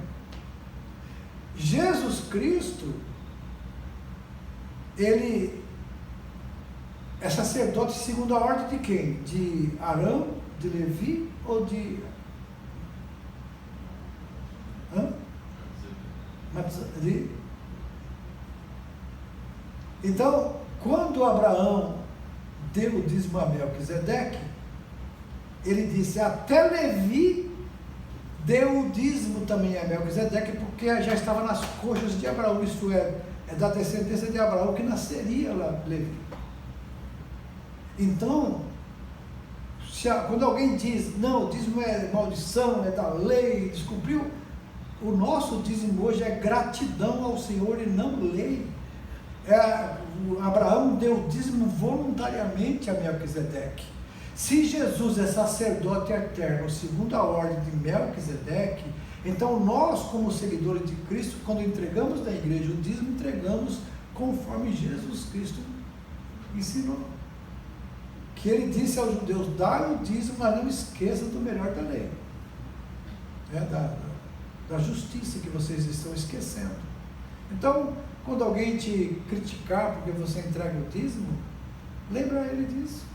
Jesus Cristo, ele é sacerdote segundo a ordem de quem? De Arão, de Levi ou de... Então, quando Abraão deu o dízimo a Melquisedeque, ele disse, até Levi deu o dízimo também a Melquisedeque, porque já estava nas coxas de Abraão, isso é da descendência de Abraão que nasceria lá, Levi. Então, quando alguém diz, não, o dízimo é maldição, é da lei, descumpriu, o nosso dízimo hoje é gratidão ao Senhor e não lei. Abraão deu o dízimo voluntariamente a Melquisedeque. Se Jesus é sacerdote eterno, segundo a ordem de Melquisedeque, então nós, como seguidores de Cristo, quando entregamos na igreja o dízimo, entregamos conforme Jesus Cristo ensinou. Que ele disse aos judeus, dai o dízimo, mas não esqueça do melhor da lei. Da justiça que vocês estão esquecendo. Então, quando alguém te criticar porque você entrega o dízimo, lembra ele disso.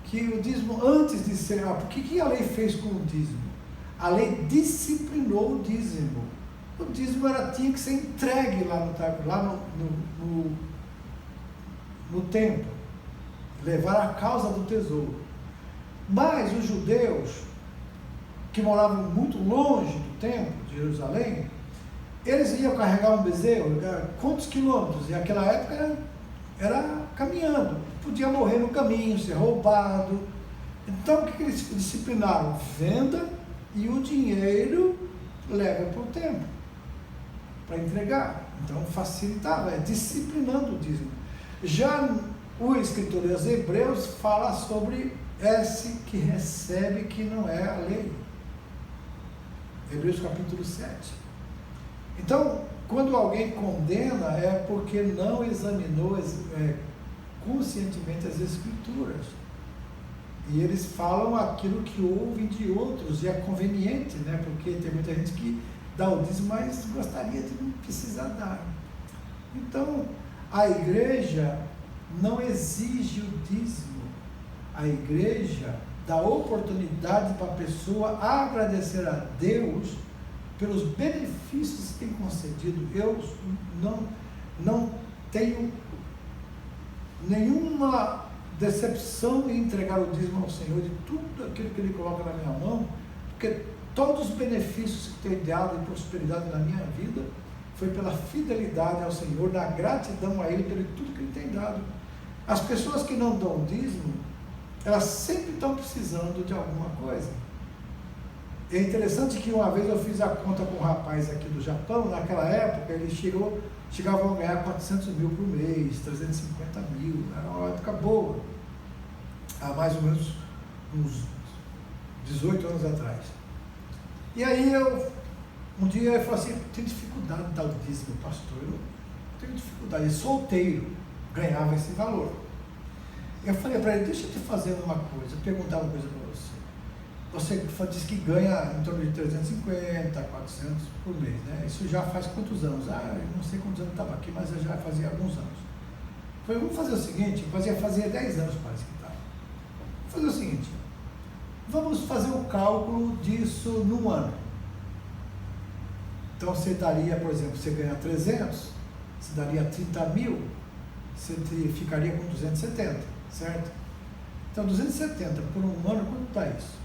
Que o dízimo, antes de ser... por que a lei fez com o dízimo? A lei disciplinou o dízimo. O dízimo tinha que ser entregue lá no templo, levar a causa do tesouro. Mas os judeus, que moravam muito longe do templo de Jerusalém, eles iam carregar um bezerro, quantos quilômetros? E naquela época era caminhando, podia morrer no caminho, ser roubado. Então o que eles disciplinaram? Venda e o dinheiro leva para o templo para entregar. Então facilitava, disciplinando o dízimo. Já o escritor dos Hebreus fala sobre esse que recebe, que não é a lei. Hebreus capítulo 7. Então, quando alguém condena, é porque não examinou conscientemente as Escrituras. E eles falam aquilo que ouvem de outros, e é conveniente, né? Porque tem muita gente que dá o dízimo, mas gostaria de não precisar dar. Então, a igreja não exige o dízimo. A igreja dá oportunidade para a pessoa agradecer a Deus pelos benefícios que tem concedido. Eu não tenho nenhuma decepção em entregar o dízimo ao Senhor de tudo aquilo que Ele coloca na minha mão, porque todos os benefícios que tem dado e prosperidade na minha vida foi pela fidelidade ao Senhor, da gratidão a Ele pelo tudo que Ele tem dado. As pessoas que não dão dízimo, elas sempre estão precisando de alguma coisa. É interessante que uma vez eu fiz a conta com um rapaz aqui do Japão, naquela época ele chegava a ganhar 400 mil por mês, 350 mil, era uma época boa, há mais ou menos uns 18 anos atrás. E aí um dia eu falei assim, tenho dificuldade de dar o dízimo, pastor, eu tenho dificuldade, e solteiro, ganhava esse valor. Eu falei para ele, deixa eu te fazer uma coisa, perguntar uma coisa para você. Você diz que ganha em torno de 350, 400 por mês, né? Isso já faz quantos anos? Eu não sei quantos anos estava aqui, mas eu já fazia alguns anos. Eu falei, vamos fazer o seguinte, fazia 10 anos parece que estava. Vamos fazer o seguinte, vamos fazer o cálculo disso num ano. Então você daria, por exemplo, você ganha 300, você daria 30 mil, você ficaria com 270, certo? Então 270 por um ano, quanto dá isso?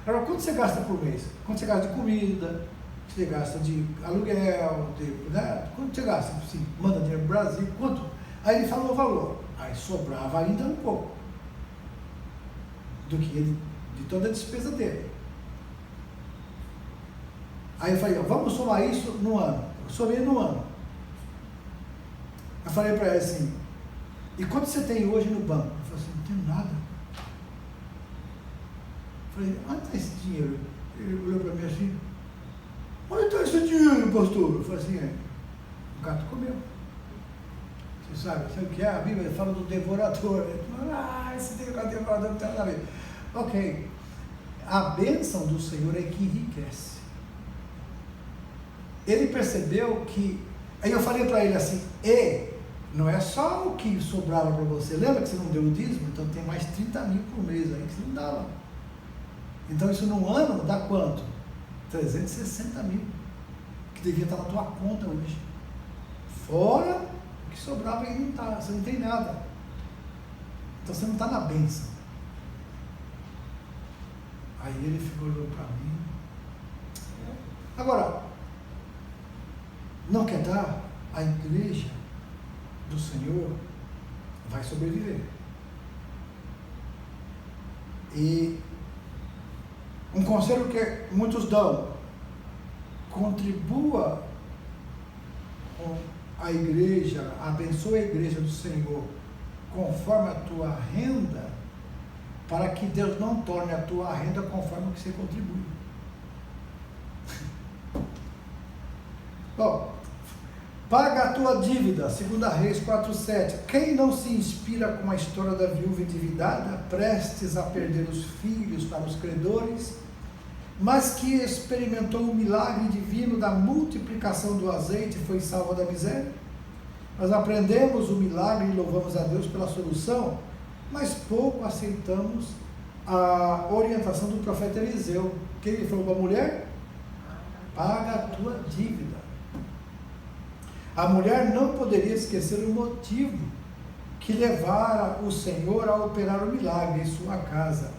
Agora, quanto você gasta por mês? Quanto você gasta de comida, você gasta de aluguel, né? Quanto você gasta? Assim, manda dinheiro para o Brasil, quanto? Aí ele falou o valor, aí sobrava ainda um pouco do que ele, de toda a despesa dele. Aí eu falei, vamos somar isso no ano. Eu somei no ano. Eu falei para ele assim, e quanto você tem hoje no banco? Ele falou assim, não tenho nada. Eu falei, onde está esse dinheiro? Ele olhou para mim assim, onde está esse dinheiro, pastor? Eu falei assim, o gato comeu. Você sabe o que é? A Bíblia fala do devorador. Ele fala, esse devorador não tem nada a ver. Ok, a bênção do Senhor é que enriquece. Ele percebeu que, aí eu falei para ele assim, não é só o que sobrava para você, lembra que você não deu o dízimo? Então tem mais 30 mil por mês aí que você não dava. Então isso num ano dá quanto? 360 mil, que devia estar na tua conta hoje. Fora o que sobrava aí não está, você não tem nada. Então você não está na bênção. Aí ele ficou olhando para mim. Agora, não quer dar? A igreja do Senhor vai sobreviver. E um conselho que muitos dão, contribua com a igreja, abençoe a igreja do Senhor conforme a tua renda, para que Deus não torne a tua renda conforme o que você contribui. Bom, paga a tua dívida, 2 Reis 4,7. Quem não se inspira com a história da viúva endividada, prestes a perder os filhos para os credores, mas que experimentou o milagre divino da multiplicação do azeite e foi salva da miséria? Nós aprendemos o milagre e louvamos a Deus pela solução, mas pouco aceitamos a orientação do profeta Eliseu. O que ele falou para a mulher? Paga a tua dívida. A mulher não poderia esquecer o motivo que levara o Senhor a operar o milagre em sua casa.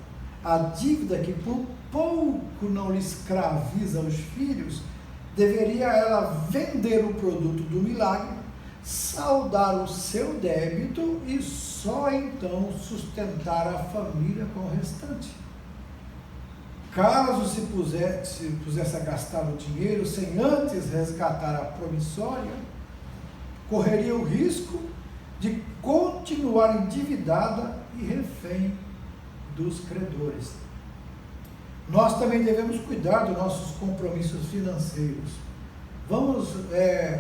A dívida que por pouco não lhe escraviza os filhos, deveria ela vender o produto do milagre, saldar o seu débito e só então sustentar a família com o restante. Caso se pusesse a gastar o dinheiro sem antes resgatar a promissória, correria o risco de continuar endividada e refém dos credores. nós também devemos cuidar dos nossos compromissos financeiros. Vamos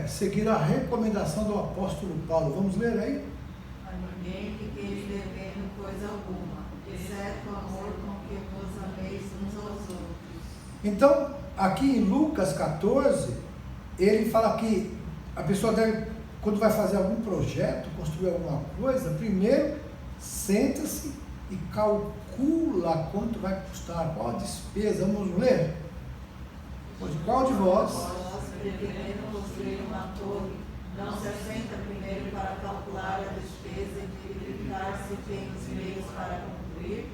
seguir a recomendação do apóstolo Paulo. Vamos ler aí? A ninguém fiqueis devendo coisa alguma, exceto o amor com que vos ameis uns aos outros. Então, aqui em Lucas 14, ele fala que a pessoa deve, quando vai fazer algum projeto, construir alguma coisa, primeiro senta-se e calcula quanto vai custar, qual a despesa. Vamos ler? Pois qual de vós? Vós, pretendendo construir uma torre, não se assenta primeiro para calcular a despesa e verificar se tem os meios para concluir,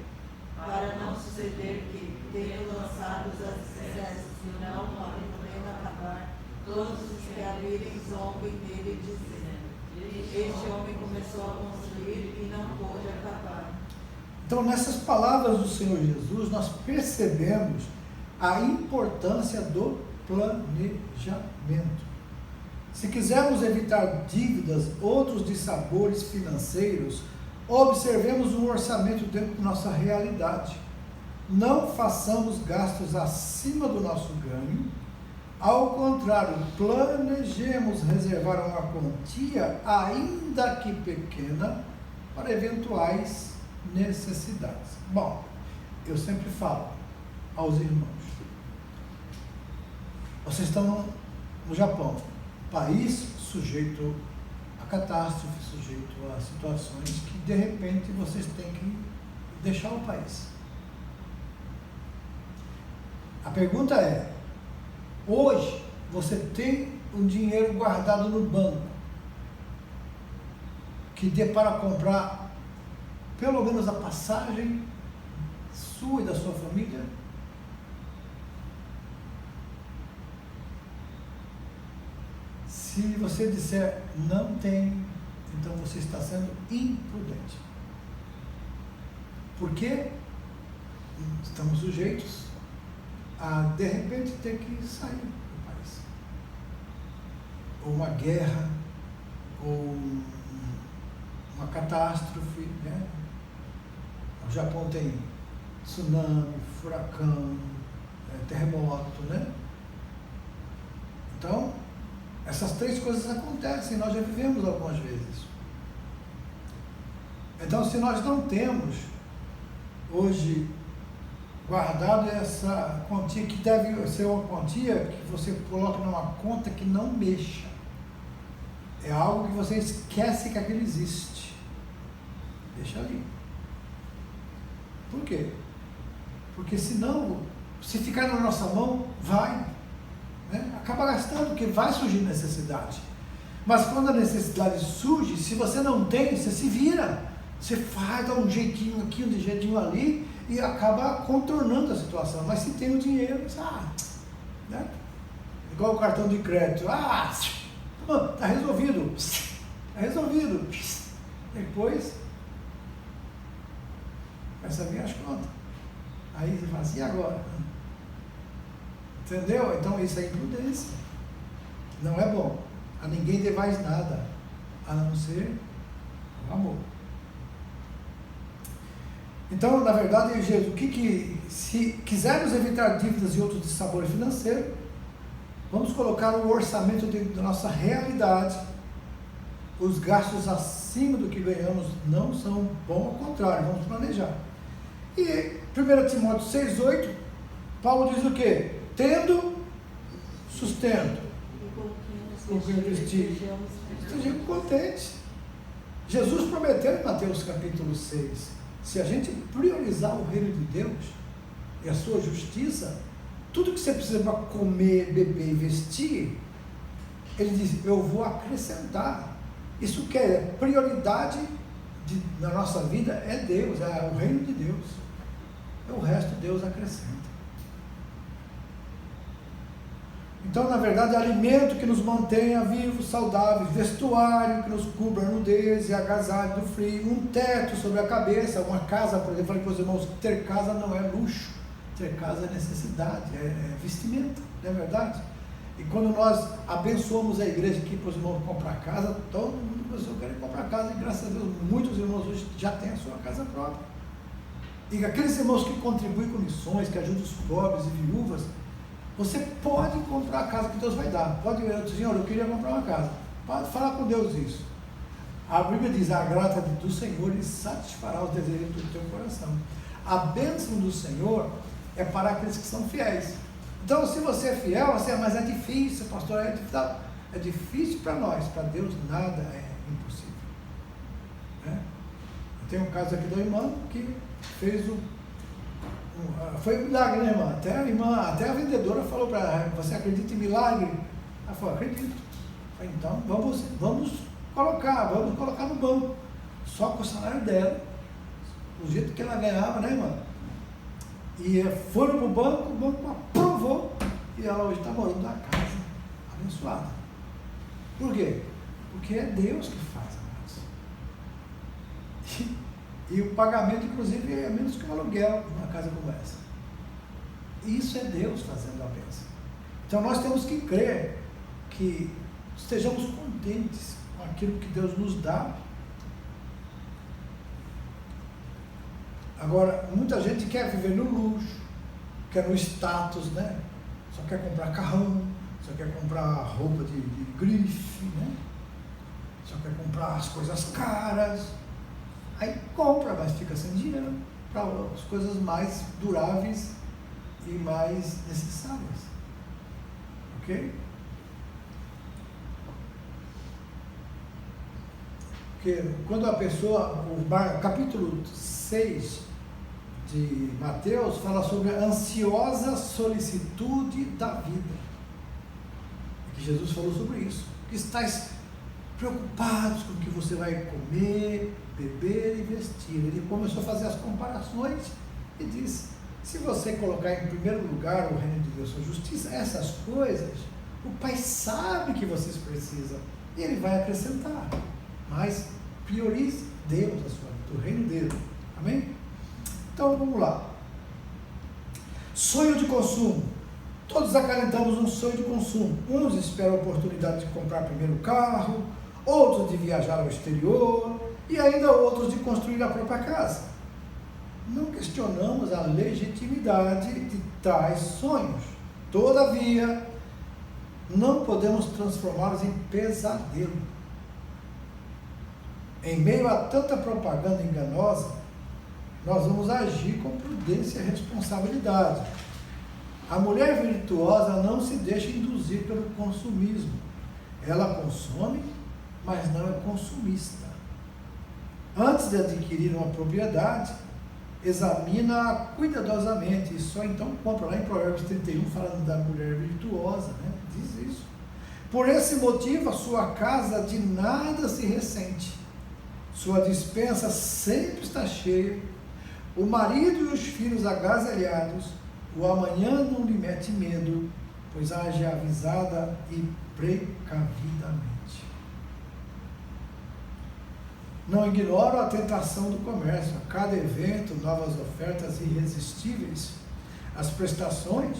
para não suceder que, tendo lançado os alicerces e não podendo acabar, todos os que a virem zombem dele, dizendo: este homem começou a construir e não pôde acabar. Então, nessas palavras do Senhor Jesus, nós percebemos a importância do planejamento. Se quisermos evitar dívidas, outros dissabores financeiros, observemos um orçamento dentro da nossa realidade. Não façamos gastos acima do nosso ganho. Ao contrário, planejemos reservar uma quantia, ainda que pequena, para eventuais necessidades. Bom, eu sempre falo aos irmãos: vocês estão no Japão, país sujeito a catástrofe, sujeito a situações que de repente vocês têm que deixar o país. A pergunta é: hoje você tem um dinheiro guardado no banco que dê para comprar pelo menos a passagem sua e da sua família? Se você disser não tem, então você está sendo imprudente. Porque estamos sujeitos a, de repente, ter que sair do país. Ou uma guerra, ou uma catástrofe, né? O Japão tem tsunami, furacão, terremoto, né? Então, essas três coisas acontecem, nós já vivemos algumas vezes. Então, se nós não temos hoje guardado essa quantia, que deve ser uma quantia que você coloca numa conta que não mexa, é algo que você esquece que aquilo existe, deixa ali. Por quê? Porque senão, se ficar na nossa mão, vai, né? Acaba gastando, porque vai surgir necessidade. Mas quando a necessidade surge, se você não tem, você se vira, você faz, dá um jeitinho aqui, um jeitinho ali, e acaba contornando a situação. Mas se tem o dinheiro, né? Igual o cartão de crédito, está resolvido, está resolvido. Depois começa a vir as contas. Aí você fala assim: e agora? Entendeu? Então isso é imprudência. Não é bom. A ninguém devais nada, a não ser o amor. Então, na verdade, Jesus, se quisermos evitar dívidas e outros dissabores financeiros, vamos colocar o orçamento dentro da nossa realidade. Os gastos acima do que ganhamos não são bons, ao contrário, vamos planejar. E 1 Timóteo 6,8, Paulo diz o quê? Tendo sustento, com que vestir, estejamos contentes. Jesus prometeu em Mateus capítulo 6, se a gente priorizar o reino de Deus e a sua justiça, tudo que você precisa para comer, beber e vestir, ele diz: eu vou acrescentar. Isso que é prioridade na nossa vida, é Deus, é o reino de Deus. O resto Deus acrescenta. Então, na verdade, alimento que nos mantenha vivos, saudáveis, vestuário que nos cubra a nudez e agasalho do frio, um teto sobre a cabeça, uma casa, por exemplo, falei para os irmãos, ter casa não é luxo, ter casa é necessidade, é vestimenta, não é verdade? E quando nós abençoamos a igreja aqui para os irmãos comprar casa, todo mundo começou a querer comprar casa, e graças a Deus, muitos irmãos hoje já têm a sua casa própria. E aqueles irmãos que contribuem com missões, que ajudam os pobres e viúvas, você pode comprar a casa que Deus vai dar. Pode dizer, Senhor, eu queria comprar uma casa. Pode falar com Deus isso. A Bíblia diz, a graça do Senhor lhe satisfará os desejos do teu coração. A bênção do Senhor é para aqueles que são fiéis. Então, se você é fiel, você mas é difícil, pastor, é difícil para nós, para Deus nada é impossível. Né? Eu tenho um caso aqui da irmã que fez foi um milagre, né, irmã? Até a vendedora falou para ela, você acredita em milagre? Ela falou, acredito. Eu falei, então vamos colocar no banco. Só com o salário dela, do jeito que ela ganhava, né, irmã? E foram para o banco aprovou, e ela hoje está morando numa casa abençoada. Por quê? Porque é Deus que faz, amados. E o pagamento, inclusive, é menos que um aluguel numa casa como essa. Isso é Deus fazendo a bênção. Então nós temos que crer que estejamos contentes com aquilo que Deus nos dá. Agora, muita gente quer viver no luxo, quer no status, né? Só quer comprar carrão, só quer comprar roupa de grife, né? Só quer comprar as coisas caras. Aí compra, mas fica sem dinheiro para as coisas mais duráveis e mais necessárias. Ok? Porque quando a pessoa, capítulo 6 de Mateus fala sobre a ansiosa solicitude da vida. Que Jesus falou sobre isso. Que estáis preocupados com o que você vai comer, beber e vestir. Ele começou a fazer as comparações e disse, se você colocar em primeiro lugar o reino de Deus, a justiça, essas coisas, o Pai sabe que vocês precisam e Ele vai acrescentar. Mas priorize Deus, o reino dele. Amém? Então vamos lá. Sonho de consumo. Todos acalentamos um sonho de consumo. Uns esperam a oportunidade de comprar primeiro carro, outros de viajar ao exterior e ainda outros de construir a própria casa. Não questionamos a legitimidade de tais sonhos. Todavia, não podemos transformá-los em pesadelo. Em meio a tanta propaganda enganosa, nós vamos agir com prudência e responsabilidade. A mulher virtuosa não se deixa induzir pelo consumismo. Ela consome, mas não é consumista. Antes de adquirir uma propriedade, examina-a cuidadosamente e só então compra. Lá em Provérbios 31, falando da mulher virtuosa, né? Diz isso. Por esse motivo, a sua casa de nada se ressente. Sua despensa sempre está cheia. O marido e os filhos agasalhados. O amanhã não lhe mete medo, pois age avisada e precavidamente. Não ignoro a tentação do comércio. A cada evento, novas ofertas irresistíveis. As prestações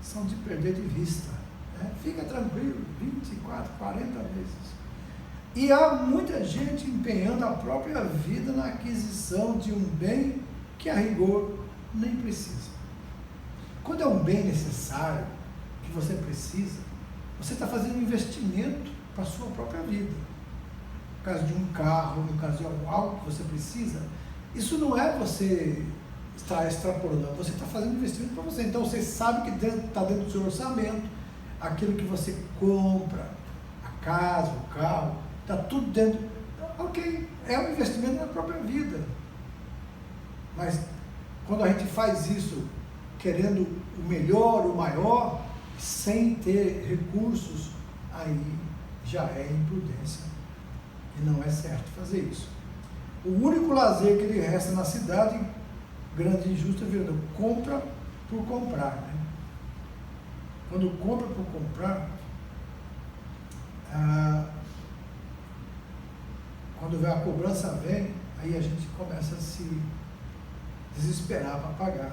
são de perder de vista. Fica tranquilo, 24, 40 vezes. E há muita gente empenhando a própria vida na aquisição de um bem que a rigor nem precisa. Quando é um bem necessário, que você precisa, você está fazendo um investimento para a sua própria vida. No caso de um carro, no caso de algo que você precisa, isso não é você estar extrapolando, você está fazendo um investimento para você. Então você sabe que está dentro do seu orçamento, aquilo que você compra, a casa, o carro, está tudo dentro. Ok, é um investimento na própria vida. Mas quando a gente faz isso querendo o melhor, o maior, sem ter recursos, aí já é imprudência. E não é certo fazer isso. O único lazer que lhe resta na cidade, grande e injusta, é compra por comprar. Né? Quando compra por comprar, quando a cobrança vem, aí a gente começa a se desesperar para pagar.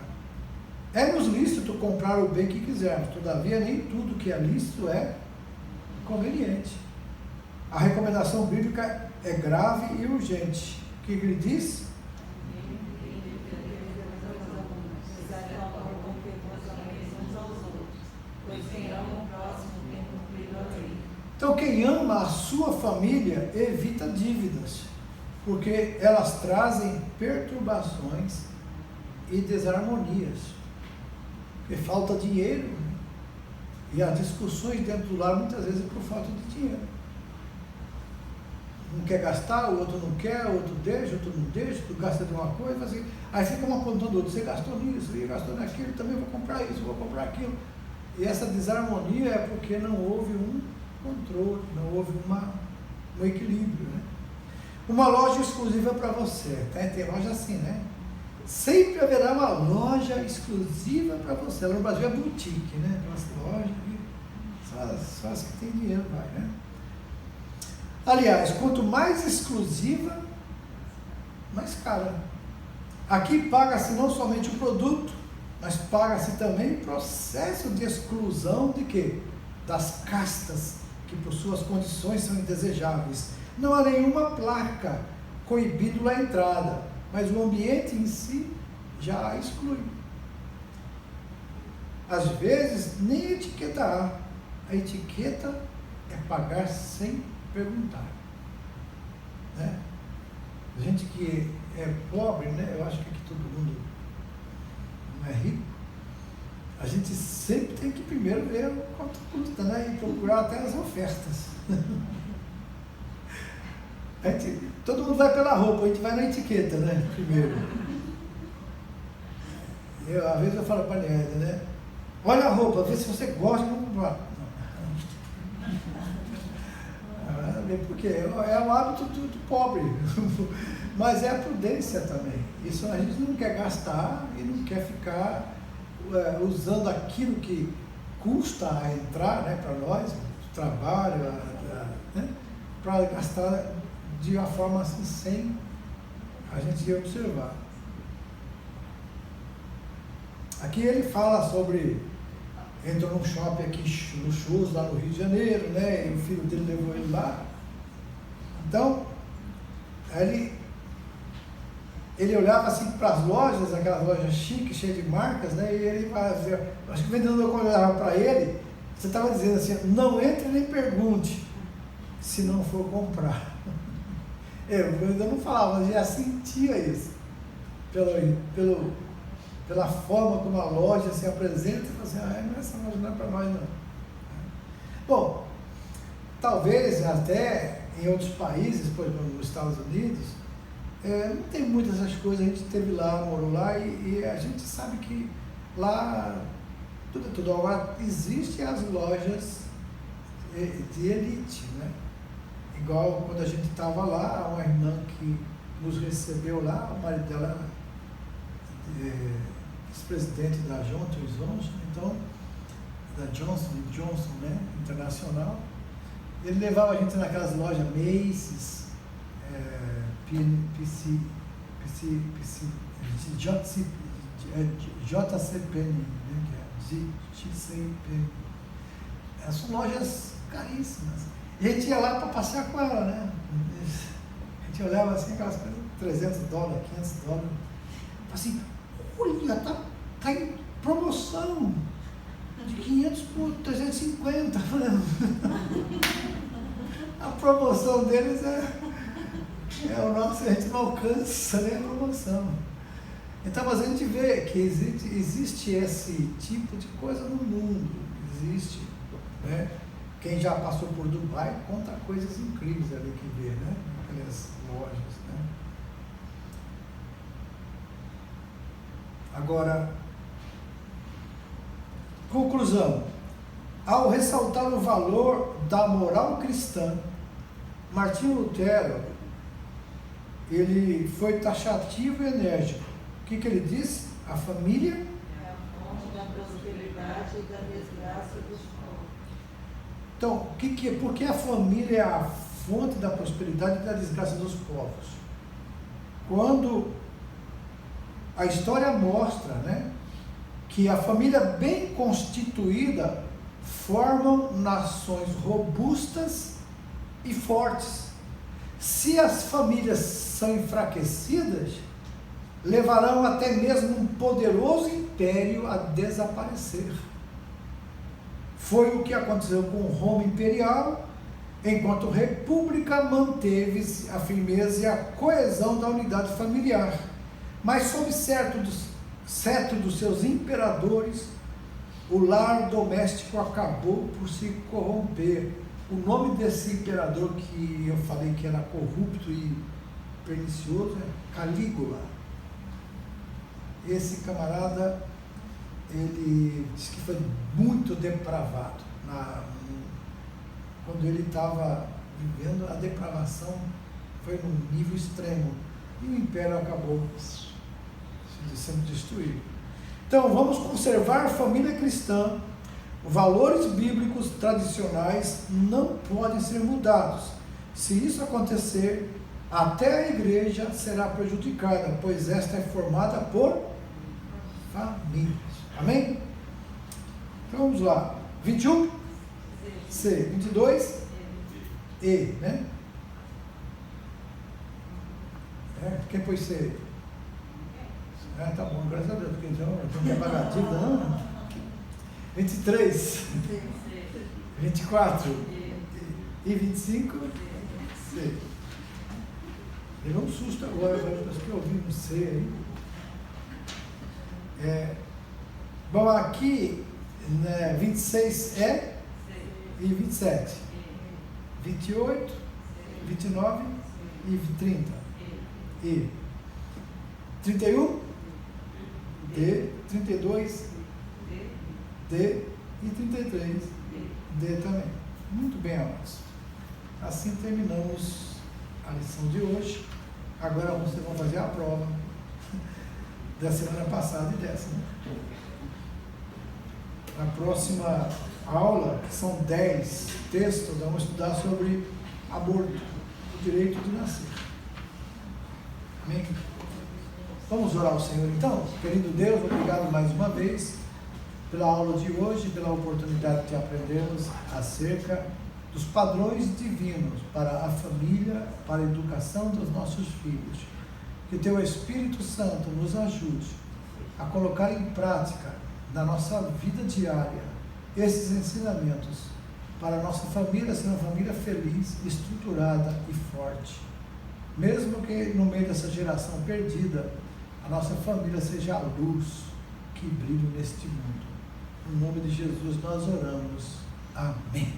É-nos lícito comprar o bem que quisermos, todavia nem tudo que é lícito é conveniente. A recomendação bíblica é grave e urgente. O que ele diz? sua família evita dívidas, porque elas trazem perturbações e desarmonias. Porque falta dinheiro, né? E as discussões dentro do lar muitas vezes é por falta de dinheiro. Um quer gastar, o outro não quer, o outro deixa, o outro não deixa, tu gasta de uma coisa, assim, aí fica uma apontando o outro, você gastou nisso, você gastou naquilo, também vou comprar isso, vou comprar aquilo. E essa desarmonia é porque não houve um controle, não houve um equilíbrio, né? Uma loja exclusiva para você, tá? Tem loja assim, né? Sempre haverá uma loja exclusiva para você. Lá no Brasil é boutique, né? Aquelas lojas que só as que tem dinheiro vai, né? Aliás, quanto mais exclusiva, mais cara. Aqui paga-se não somente o produto, mas paga-se também o processo de exclusão de quê? Das castas, que por suas condições são indesejáveis. Não há nenhuma placa coibindo a entrada, mas o ambiente em si já a exclui. Às vezes, nem etiqueta há. A etiqueta é pagar sem perguntar, né? Gente que é pobre, né? Eu acho que aqui todo mundo não é rico. A gente sempre tem que primeiro ver quanto custa, né? E procurar até as ofertas. Todo mundo vai pela roupa, a gente vai na etiqueta, né? Primeiro. Às vezes eu falo para a Nieda, né? Olha a roupa, vê se você gosta, vamos comprar. Porque é um hábito do pobre, mas é a prudência também. Isso a gente não quer gastar e não quer ficar usando aquilo que custa a entrar, né, para nós, o trabalho, né, para gastar de uma forma assim, sem a gente observar. Aqui ele fala sobre, entrou num shopping aqui luxuoso lá no Rio de Janeiro, né, e o filho dele levou ele lá. Então, ele olhava assim para as lojas, aquelas lojas chiques, cheias de marcas, né? E ele fazia, acho que o vendedor, quando olhava para ele, você estava dizendo assim, não entre nem pergunte, se não for comprar. O vendedor não falava, mas já sentia isso, pela forma como a loja se apresenta, e fala assim, essa loja não é para nós não. Bom, talvez até em outros países, por exemplo, nos Estados Unidos, não tem muitas essas coisas. A gente esteve lá, morou lá, e a gente sabe que lá tudo. Agora, existem as lojas de elite, né? Igual quando a gente estava lá, uma irmã que nos recebeu lá, o marido dela ex-presidente da Johnson & Johnson, então, da Johnson & Johnson, né, internacional. Ele levava a gente naquelas lojas Macy's, JCPenney, né, que é JCPenney. São lojas caríssimas. E a gente ia lá para passear com ela, né? A gente olhava assim, aquelas coisas, $300, $500. Assim, olha, tá em promoção. De 500 por 350. A promoção deles é o nosso, a gente não alcança nem a promoção. Então, mas a gente vê que existe esse tipo de coisa no mundo, existe, né? Quem já passou por Dubai conta coisas incríveis ali que vê, né? Aquelas lojas, né? Agora, conclusão. Ao ressaltar o valor da moral cristã, Martinho Lutero, ele foi taxativo e enérgico. O que ele disse? A família é a fonte da prosperidade e da desgraça dos povos. Então, por que a família é a fonte da prosperidade e da desgraça dos povos? Quando a história mostra, né, que a família bem constituída formam nações robustas e fortes. Se as famílias são enfraquecidas, levarão até mesmo um poderoso império a desaparecer. Foi o que aconteceu com Roma Imperial enquanto república manteve-se a firmeza e a coesão da unidade familiar. Mas sob cetro dos seus imperadores, o lar doméstico acabou por se corromper. O nome desse imperador que eu falei que era corrupto e pernicioso é Calígula. Esse camarada, ele diz que foi muito depravado. Quando ele estava vivendo, a depravação foi num nível extremo. E o império acabou sendo destruído. Então, vamos conservar a família cristã. Valores bíblicos tradicionais não podem ser mudados. Se isso acontecer, até a igreja será prejudicada, pois esta é formada por famílias. Amém? Então vamos lá. 21? C. 22? E, né? Quem pôs C? Tá bom, graças a Deus, porque então não é bagativo, não. 23, 24 e 25, C. Levou um susto agora, parece que eu ouvi um C aí. Bom, aqui, né, 26 é e 27, 28, 29 e 30, e 31, D, 32, D e 33, D também. Muito bem, amados. Assim terminamos a lição de hoje. Agora vocês vão fazer a prova da semana passada e dessa, né? Na próxima aula, que são 10 textos, vamos estudar sobre aborto, o direito de nascer. Amém? Vamos orar ao Senhor então? Querido Deus, obrigado mais uma vez pela aula de hoje, pela oportunidade de aprendermos acerca dos padrões divinos para a família, para a educação dos nossos filhos. Que Teu Espírito Santo nos ajude a colocar em prática na nossa vida diária esses ensinamentos para a nossa família ser uma família feliz, estruturada e forte. Mesmo que no meio dessa geração perdida, a nossa família seja a luz que brilha neste mundo. No nome de Jesus nós oramos. Amém.